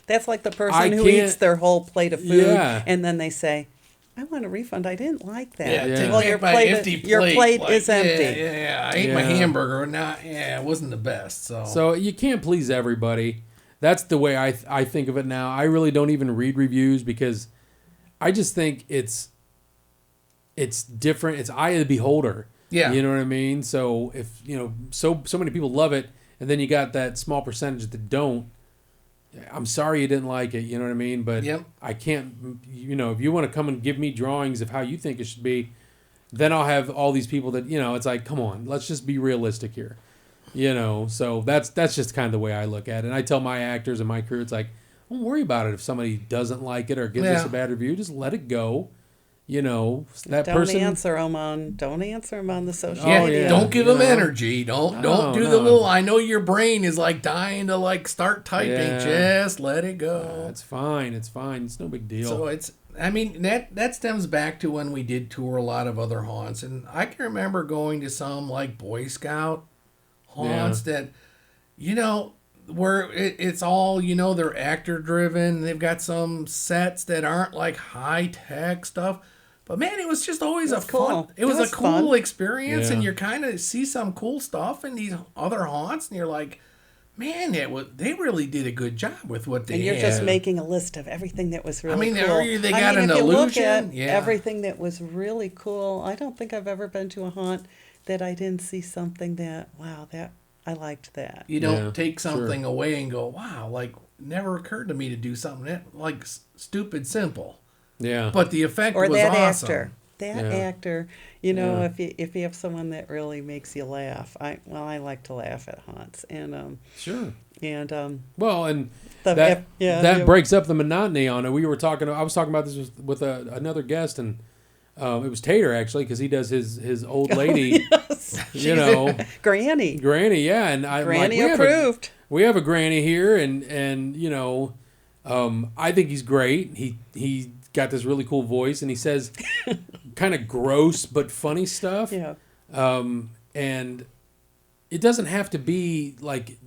That's like the person who eats their whole plate of food, and then they say, "I want a refund. I didn't like that." Yeah. Well, your plate is empty. Yeah. I ate my hamburger. It wasn't the best. So you can't please everybody. That's the way I think of it now. I really don't even read reviews because I just think it's different. It's eye of the beholder. Yeah. You know what I mean? So if, so many people love it and then you got that small percentage that don't, I'm sorry you didn't like it. You know what I mean? But I can't, if you want to come and give me drawings of how you think it should be, then I'll have all these people that, it's like, come on, let's just be realistic here. So that's just kind of the way I look at it. And I tell my actors and my crew, it's like, don't worry about it if somebody doesn't like it or gives us a bad review. Just let it go. That person. Don't answer them on the social media. Don't give them energy. Don't do the little. I know your brain is like dying to like start typing. Yeah. Just let it go. It's fine. It's no big deal. So that stems back to when we did tour a lot of other haunts, and I can remember going to some like Boy Scout haunts that, where it's all, they're actor driven. They've got some sets that aren't like high tech stuff. But man, it was just always fun. It was a cool experience, and you kind of see some cool stuff in these other haunts, and you're like, man, they really did a good job with what they had. And you're just making a list of everything that was really cool. They got an illusion. Look at everything that was really cool. I don't think I've ever been to a haunt that I didn't see something that, wow, that I liked that. You don't take something away and go, wow, like never occurred to me to do something that like stupid simple. Yeah. But the effect was awesome. Actor, if you have someone that really makes you laugh. I like to laugh at haunts, and sure. And well, and that breaks up the monotony on it. I was talking about this with another guest, and it was Tater actually, because he does his old lady, Granny, yeah, and Granny approved. We have a Granny here, and I think he's great. He got this really cool voice, and he says kind of gross but funny stuff. Yeah. And it doesn't have to be like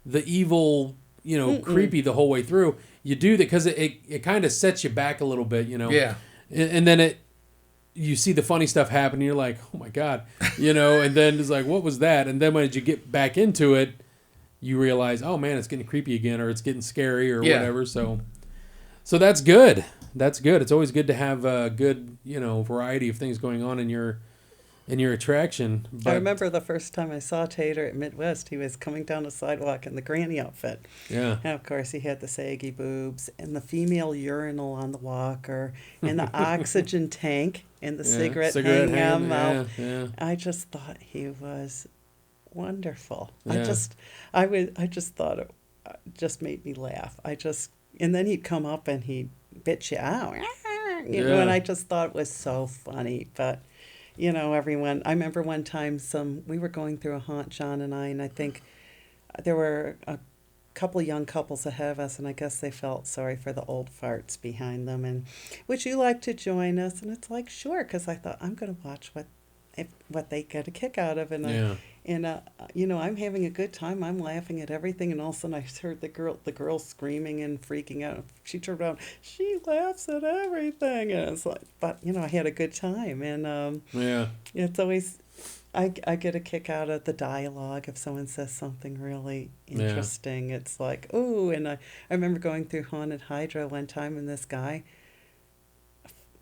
the evil, creepy the whole way through. You do that because it kind of sets you back a little bit, Yeah. And then you see the funny stuff happen, and you're like, oh my God, and then it's like, what was that? And then when you get back into it, you realize, oh man, it's getting creepy again, or it's getting scary, or whatever. So that's good. That's good. It's always good to have a good, variety of things going on in your attraction. But I remember the first time I saw Tater at Midwest, he was coming down the sidewalk in the Granny outfit. Yeah. And of course he had the saggy boobs and the female urinal on the walker and the oxygen tank and the cigarette hanging out mouth. Yeah. I just thought he was wonderful. Yeah. I just thought it just made me laugh. And then he'd come up and he'd bitch you out, and I just thought it was so funny. But everyone. I remember one time we were going through a haunt, John and I think there were a couple of young couples ahead of us, and I guess they felt sorry for the old farts behind them. And would you like to join us? And it's like, sure, because I thought I'm going to watch what they get a kick out of, and I'm having a good time. I'm laughing at everything, and all of a sudden I heard the girl screaming and freaking out. She turned around. She laughs at everything, and it's like, but I had a good time, and it's always. I get a kick out of the dialogue if someone says something really interesting. It's like, ooh, and I remember going through Haunted Hydra one time, and this guy,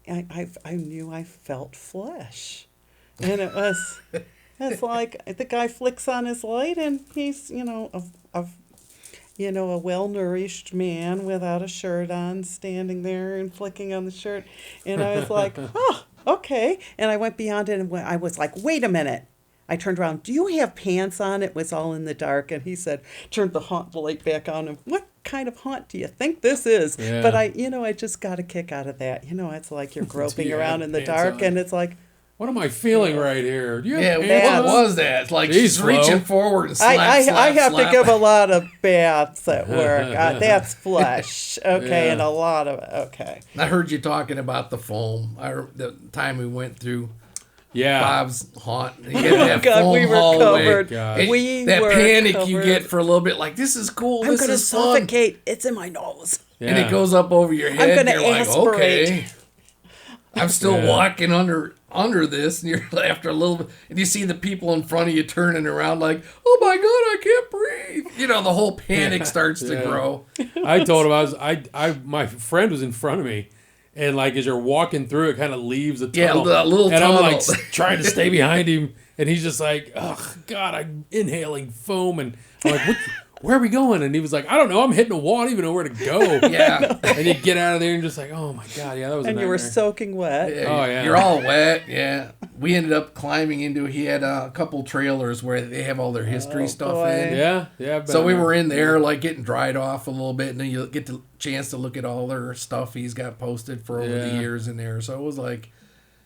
I knew I felt flesh. And it's like the guy flicks on his light, and he's, a well-nourished man without a shirt on, standing there and flicking on the shirt. And I was like, oh, okay. And I went beyond it, and I was like, wait a minute. I turned around. Do you have pants on? It was all in the dark. And he said, turned the light back on. And what kind of haunt do you think this is? Yeah. But I just got a kick out of that. It's like you're groping you around have in the pants dark, on? and it's like, What am I feeling right here? Do you have Yeah, pants what on? was that? It's like Jeez, she's reaching Flo. forward and slap, I slap, have slap. to give a lot of baths at work. That's flesh. Okay, Yeah. and a lot of okay. I heard you talking about the foam. The time we went through Yeah. Bob's haunt. You get that God, foam we were hallway. covered. God. And We that were panic you covered. get for a little bit, like, this is cool, I'm this gonna is fun. suffocate. It's in my nose. And it goes up over your head. gonna and you're like, aspirate. okay. I'm still Yeah. walking under this, and you're after a little bit, and you see the people in front of you turning around like, oh my God, I can't breathe. The whole panic starts to Yeah. grow. I told him my friend was in front of me, and like as you're walking through, it kind of leaves a Yeah, tunnel. the little and I'm tunnel. like trying to stay behind him, and he's just like, oh God, I'm inhaling foam, and I'm like, where are we going? And he was like, I don't know, I'm hitting a wall, I don't even know where to go. Yeah. And you get out of there and just like, oh my God, yeah, that was a And you were nightmare. soaking wet. Oh, yeah. You're all wet. Yeah. We ended up climbing into, he had a couple trailers where they have all their history stuff boy. in. Yeah, yeah. I've been So we there. were in there, like, getting dried off a little bit, and then you get the chance to look at all their stuff he's got posted for over the Yeah. years in there. So it was like,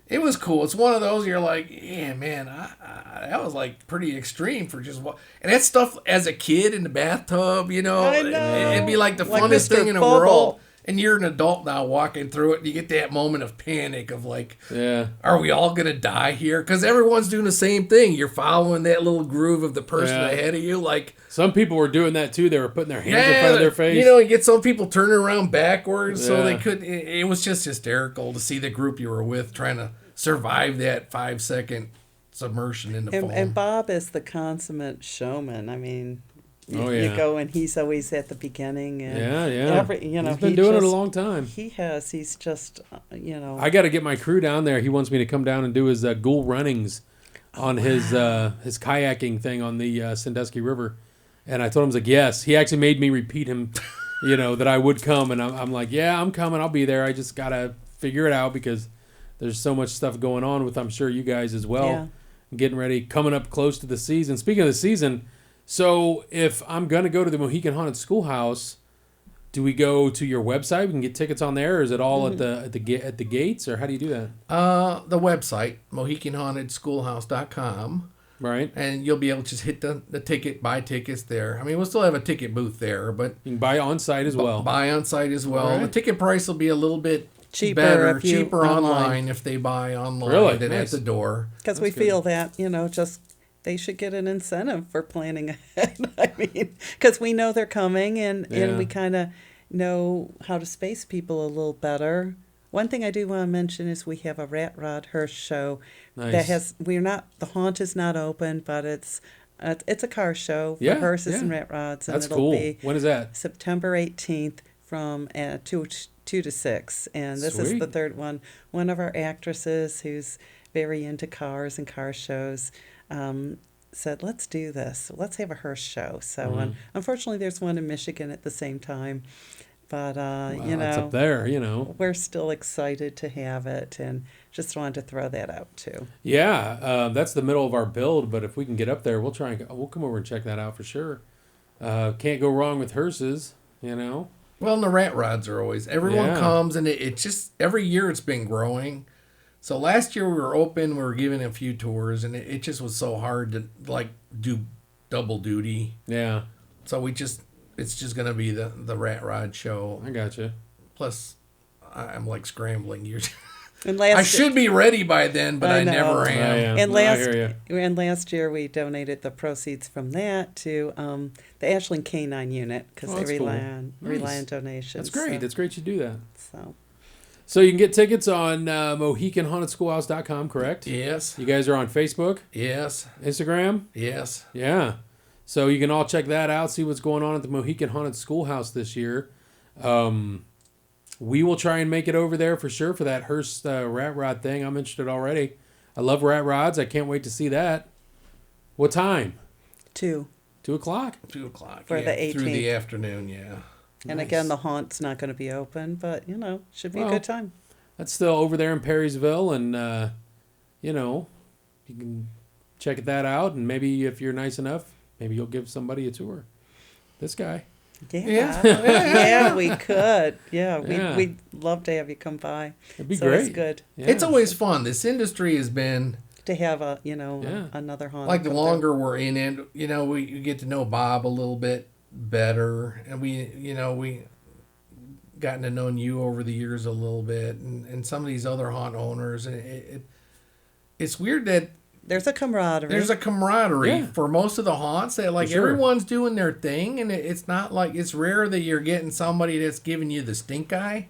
it was cool. It's one of those you're like, yeah, man, that was like pretty extreme for just what. And that stuff as a kid in the bathtub, I know. it'd be like the Like funnest Mr. thing in the Bubble. world. And you're an adult now walking through it, and you get that moment of panic of like, Yeah. are we all going to die here? Because everyone's doing the same thing. You're following that little groove of the person Yeah. ahead of you. Like, Some people were doing that too. They were putting their hands in front of their face. you get some people turning around backwards so they Yeah. couldn't. It was just hysterical to see the group you were with trying to survive that 5-second submersion in the foam. And Bob is the consummate showman. I mean, Oh, you yeah. go and he's always at the beginning. And Yeah, yeah. He's been he doing it a just- long time. He has. He's just, I got to get my crew down there. He wants me to come down and do his ghoul runnings on his kayaking thing on the Sandusky River. And I told him, I was like, yes. He actually made me repeat him, that I would come. And I'm like, yeah, I'm coming. I'll be there. I just got to figure it out because there's so much stuff going on with, I'm sure, you guys as well. Yeah. Getting ready, coming up close to the season. Speaking of the season, so if I'm going to go to the Mohican Haunted Schoolhouse, do we go to your website? We can get tickets on there, or is it all at the gates, or how do you do that? The website, MohicanHauntedSchoolhouse.com. Right. And you'll be able to just hit the ticket, buy tickets there. I mean, we'll still have a ticket booth there, but You can buy on site as well. buy on site as well. All right. The ticket price will be a little bit Cheaper better, if you cheaper online online. if they buy online Really? than Nice. at the door. because we feel that, just they should get an incentive for planning ahead. I mean, because we know they're coming and Yeah. we kind of know how to space people a little better. One thing I do want to mention is we have a Rat Rod Hearse show Nice. that the haunt is not open, but it's a car show for Yeah, hearses yeah. and rat rods, and That's it'll cool. be When is that? September 18th from 2 to 6. And this is Sweet. the third one. One of our actresses who's very into cars and car shows said, let's do this. Let's have a hearse show. So Mm-hmm. unfortunately, there's one in Michigan at the same time. But, Wow, it's up there, we're still excited to have it and just wanted to throw that out too. Yeah, that's the middle of our build, but if we can get up there, we'll come over and check that out for sure. Can't go wrong with hearses, Well, and the rat rods are always, everyone Yeah. comes, and it's just, every year it's been growing. So last year we were open, we were giving a few tours, and it just was so hard to, like, do double duty. Yeah, So it's just going to be the rat rod show. I got you. Plus, I'm like scrambling. And I should be ready by then, but I I know. never I am. am. And No, I last hear you. and last year we donated the proceeds from that to the Ashland Canine Unit because Oh, they that's rely cool. on Nice. donations. That's great. So, That's great you do that. so So you can get tickets on MohicanHauntedSchoolhouse.com, correct? Yes. You guys are on Facebook, Yes. Instagram? Yes. Yeah. So you can all check that out, see what's going on at the Mohican Haunted Schoolhouse this year. We will try and make it over there for sure for that Hearst Rat Rod thing. I'm interested already. I love rat rods. I can't wait to see that. What time? 2. 2 o'clock? 2 o'clock. For the 18th. Through the afternoon, yeah. And Nice. again, the haunt's not going to be open, but, should be Well, a good time. That's still over there in Perrysville, and, you can check that out, and maybe if you're nice enough, maybe you'll give somebody a tour. This guy. Yeah. Yeah. Yeah, we could. Yeah, Yeah. we'd love to have you come by. It'd be So great. it's good Yeah. It's always fun. This industry has been, to have Yeah. another haunt. like, the up there. longer we're in it, we get to know Bob a little bit better. And we gotten to know you over the years a little bit. And some of these other haunt owners. And it's weird that There's a camaraderie. there's a camaraderie Yeah. for most of the haunts that, like, For sure. everyone's doing their thing. And it's not like, it's rare that you're getting somebody that's giving you the stink eye.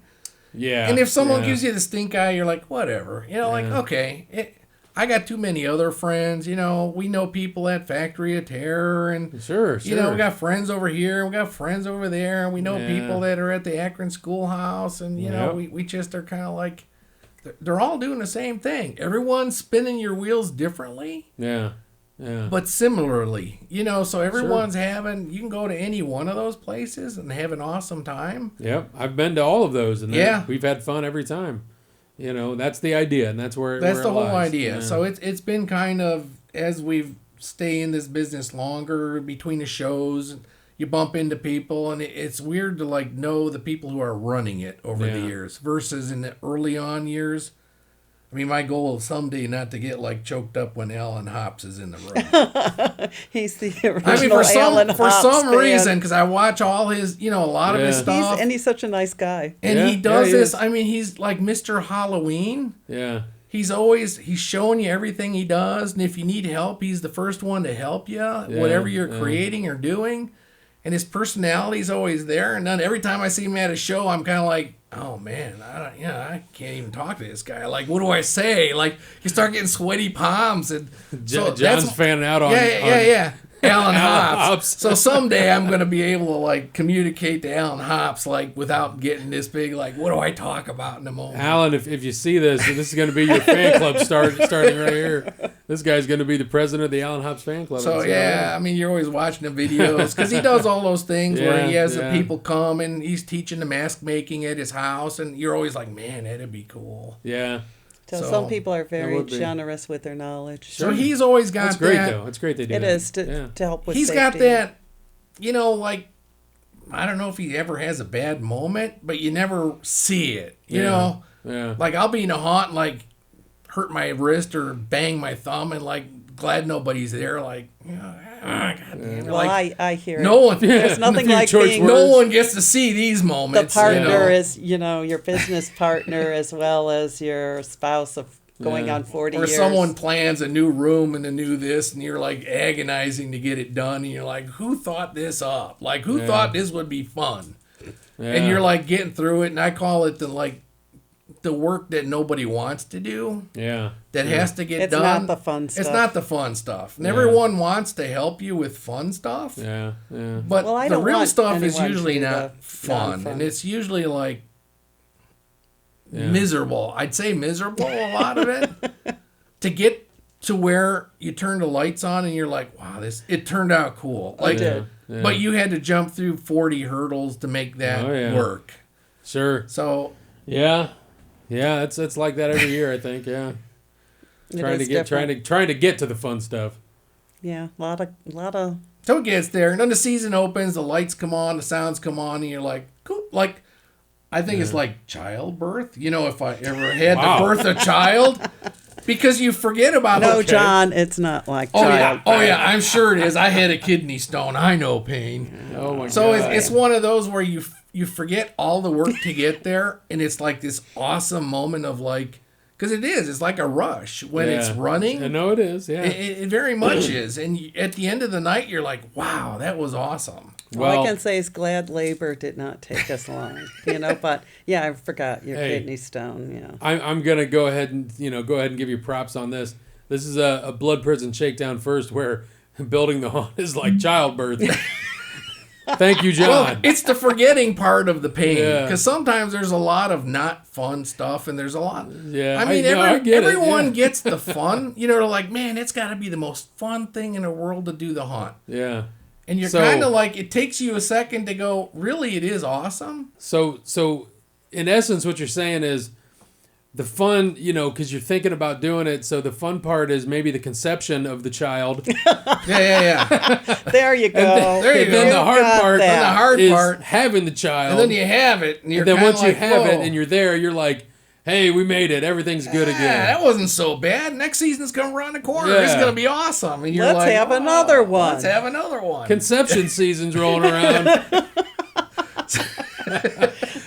Yeah. And if someone yeah. gives you the stink eye, you're like, whatever. Like, Yeah. okay. I got too many other friends. We know people at Factory of Terror. And, Sure. we got friends over here. We got friends over there. And we know Yeah. people that are at the Akron Schoolhouse. And, Yep. we just are kind of like, they're all doing the same thing. Everyone's spinning your wheels differently, Yeah. Yeah. but similarly. So everyone's you can go to any one of those places and have an awesome time. Yep. I've been to all of those, and Yeah. we've had fun every time. That's the idea, and that's where That's where the it whole lies. idea. Yeah. So it's been kind of, as we've stay in this business longer between the shows, you bump into people, and it's weird to like know the people who are running it over the Yeah. years versus in the early on years. I mean, my goal is someday not to get like choked up when Alan Hops is in the room. He's the original I mean, for Alan some Hops fan. reason, because I watch all his, a lot of his Yeah. stuff, He's such a nice guy. and Yeah, he does he this. is. I mean, he's like Mr. Halloween. Yeah. He's showing you everything he does, and if you need help, he's the first one to help you, whatever you're creating or doing. And his personality's always there. And then every time I see him at a show, I'm kind of like, oh man, I can't even talk to this guy. Like, what do I say? Like, you start getting sweaty palms, and so John's fanning out on yeah. Alan Hops. Hops. So someday I'm going to be able to like communicate to Alan Hops like without getting this big like, what do I talk about in a moment? Alan, if you see this is going to be your fan club starting right here. This guy's going to be the president of the Alan Hops fan club. So yeah, I mean, you're always watching the videos because he does all those things where he has the people come and he's teaching the mask making at his house, and you're always like, man, that'd be cool. Yeah. So So, some people are it very would be. generous with their knowledge. So he's always got That's great that. though. It's great they do It that. is to Yeah. help with He's safety. got that, like, I don't know if he ever has a bad moment, but you never see it. You know, Yeah. like I'll be in a haunt and like hurt my wrist or bang my thumb and like glad nobody's there. Like, God damn it. Well, Like, I hear no it. one, There's nothing few like choice being no one gets to see these the moments. partner you know? is, your business partner as well as your spouse of going on 40 Or years. someone plans a new room and a new this, and you're like agonizing to get it done, and you're like, who thought this up? Like, who thought this would be fun? And you're like getting through it, and I call it the work that nobody wants to do. Yeah. That has to get It's done. not the fun stuff. It's not the fun stuff. And everyone wants to help you with fun stuff. Yeah. Yeah. But Well, I the don't real want stuff is anyone to usually do the not fun. non-fun. And it's usually like miserable. I'd say miserable, a lot of it. To get to where you turn the lights on and you're like, wow, it turned out cool. Like, did. Yeah. But you had to jump through 40 hurdles to make that work. Sure. So Yeah. Yeah, it's like that every year, I think. Yeah. It Trying is to different. trying to get to the fun stuff. Yeah, a lot of. So it gets there, and then the season opens, the lights come on, the sounds come on, and you're like, cool. Like, I think it's like childbirth. If I ever had to birth a child, because you forget about No, it. John, it's not like Oh child. yeah, I'm sure it is. I had a kidney stone. I know pain. Oh my So god. it's one of those where you forget all the work to get there, and it's like this awesome moment of like Because it is. It's like a rush when it's running. I know it is. Yeah. It very much is. And at the end of the night, you're like, wow, that was awesome. All I can say is glad labor did not take us long, but yeah, I forgot your kidney stone, yeah. I'm going to go ahead and give you props on this. This is a blood prison shakedown first where building the haunt is like childbirth. Thank you, John. Well, it's the forgetting part of the pain. Because sometimes there's a lot of not fun stuff, and there's a lot. Yeah, I mean, everyone gets the fun. They're like, man, it's got to be the most fun thing in the world to do the haunt. Yeah. And you're kind of like, it takes you a second to go, really, it is awesome? So in essence, what you're saying is the fun, because you're thinking about doing it. So the fun part is maybe the conception of the child. Yeah. There you go. And then the hard part is having the child. And then you have it. And then once you have it and you're there, you're like, hey, we made it. Everything's good again. That wasn't so bad. Next season's coming around the corner. Yeah. It's going to be awesome. And you're Let's have another one. Let's have another one. Conception season's rolling around.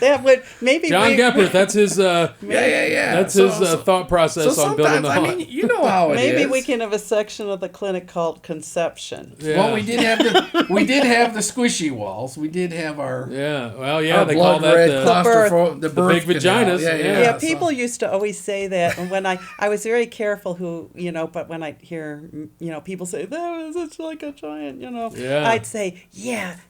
That would maybe John Gepperth. That's his. That's his thought process on building the haunt. I mean, you know how it is. Maybe we can have a section of the clinic called conception. Yeah. Well, we did have the squishy walls. We did have our they blood call that red the big vaginas. Yeah, people used to always say that, and when I was very careful but when I hear people say it's like a giant, I'd say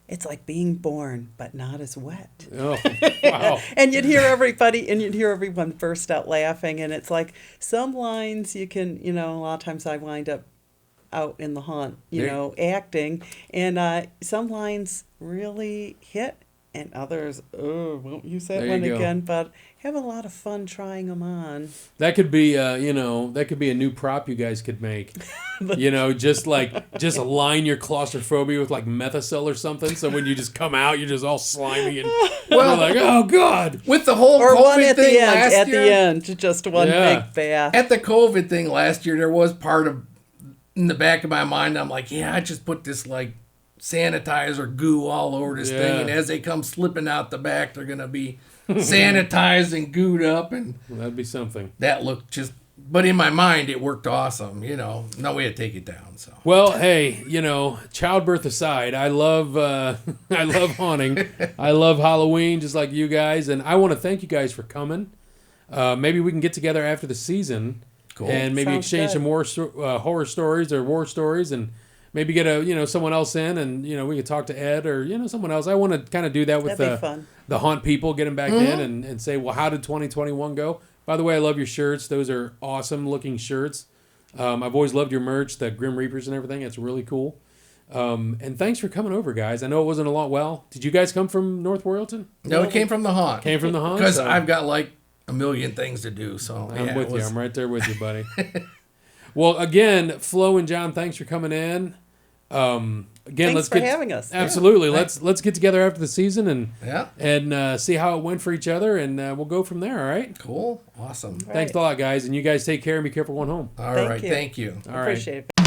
it's like being born, but not as wet. Oh, wow. And you'd hear everyone burst out laughing, and it's like some lines you can, a lot of times I wind up out in the haunt, acting, and some lines really hit, and others, won't use that one again, but have a lot of fun trying them on. That could be, that could be a new prop you guys could make. Just align your claustrophobia with like Methacel or something. So when you just come out, you're just all slimy and you're like, oh God. With the whole or COVID one at thing the end, last at year, the end, just one big bath. At the COVID thing last year, there was part of in the back of my mind. I'm like, I just put this like sanitizer goo all over this thing, and as they come slipping out the back, they're gonna be sanitized and gooed up, and that'd be something. That looked but in my mind it worked awesome. No way to take it down. So well, hey, childbirth aside, I love haunting. I love Halloween just like you guys, and I want to thank you guys for coming. Maybe we can get together after the season. Cool. And maybe exchange some more horror stories or war stories, and maybe get someone else in, and we could talk to Ed or someone else. I want to kind of do that with the haunt people, get them back in and say, well, how did 2021 go? By the way, I love your shirts. Those are awesome looking shirts. I've always loved your merch, the Grim Reapers and everything. It's really cool. And thanks for coming over, guys. I know it wasn't a lot. Well, did you guys come from North Royalton? No, it came from the haunt. Came from the haunt? Because I've got like a million things to do. So I'm with you. I'm right there with you, buddy. Well, again, Flo and John, thanks for coming in. Thanks for having us. Absolutely. Yeah. Let's get together after the season and see how it went for each other, and we'll go from there. All right. Cool. Awesome. Thanks a lot, guys, and you guys take care and be careful going home. All right. Thank you. All right. Appreciate it.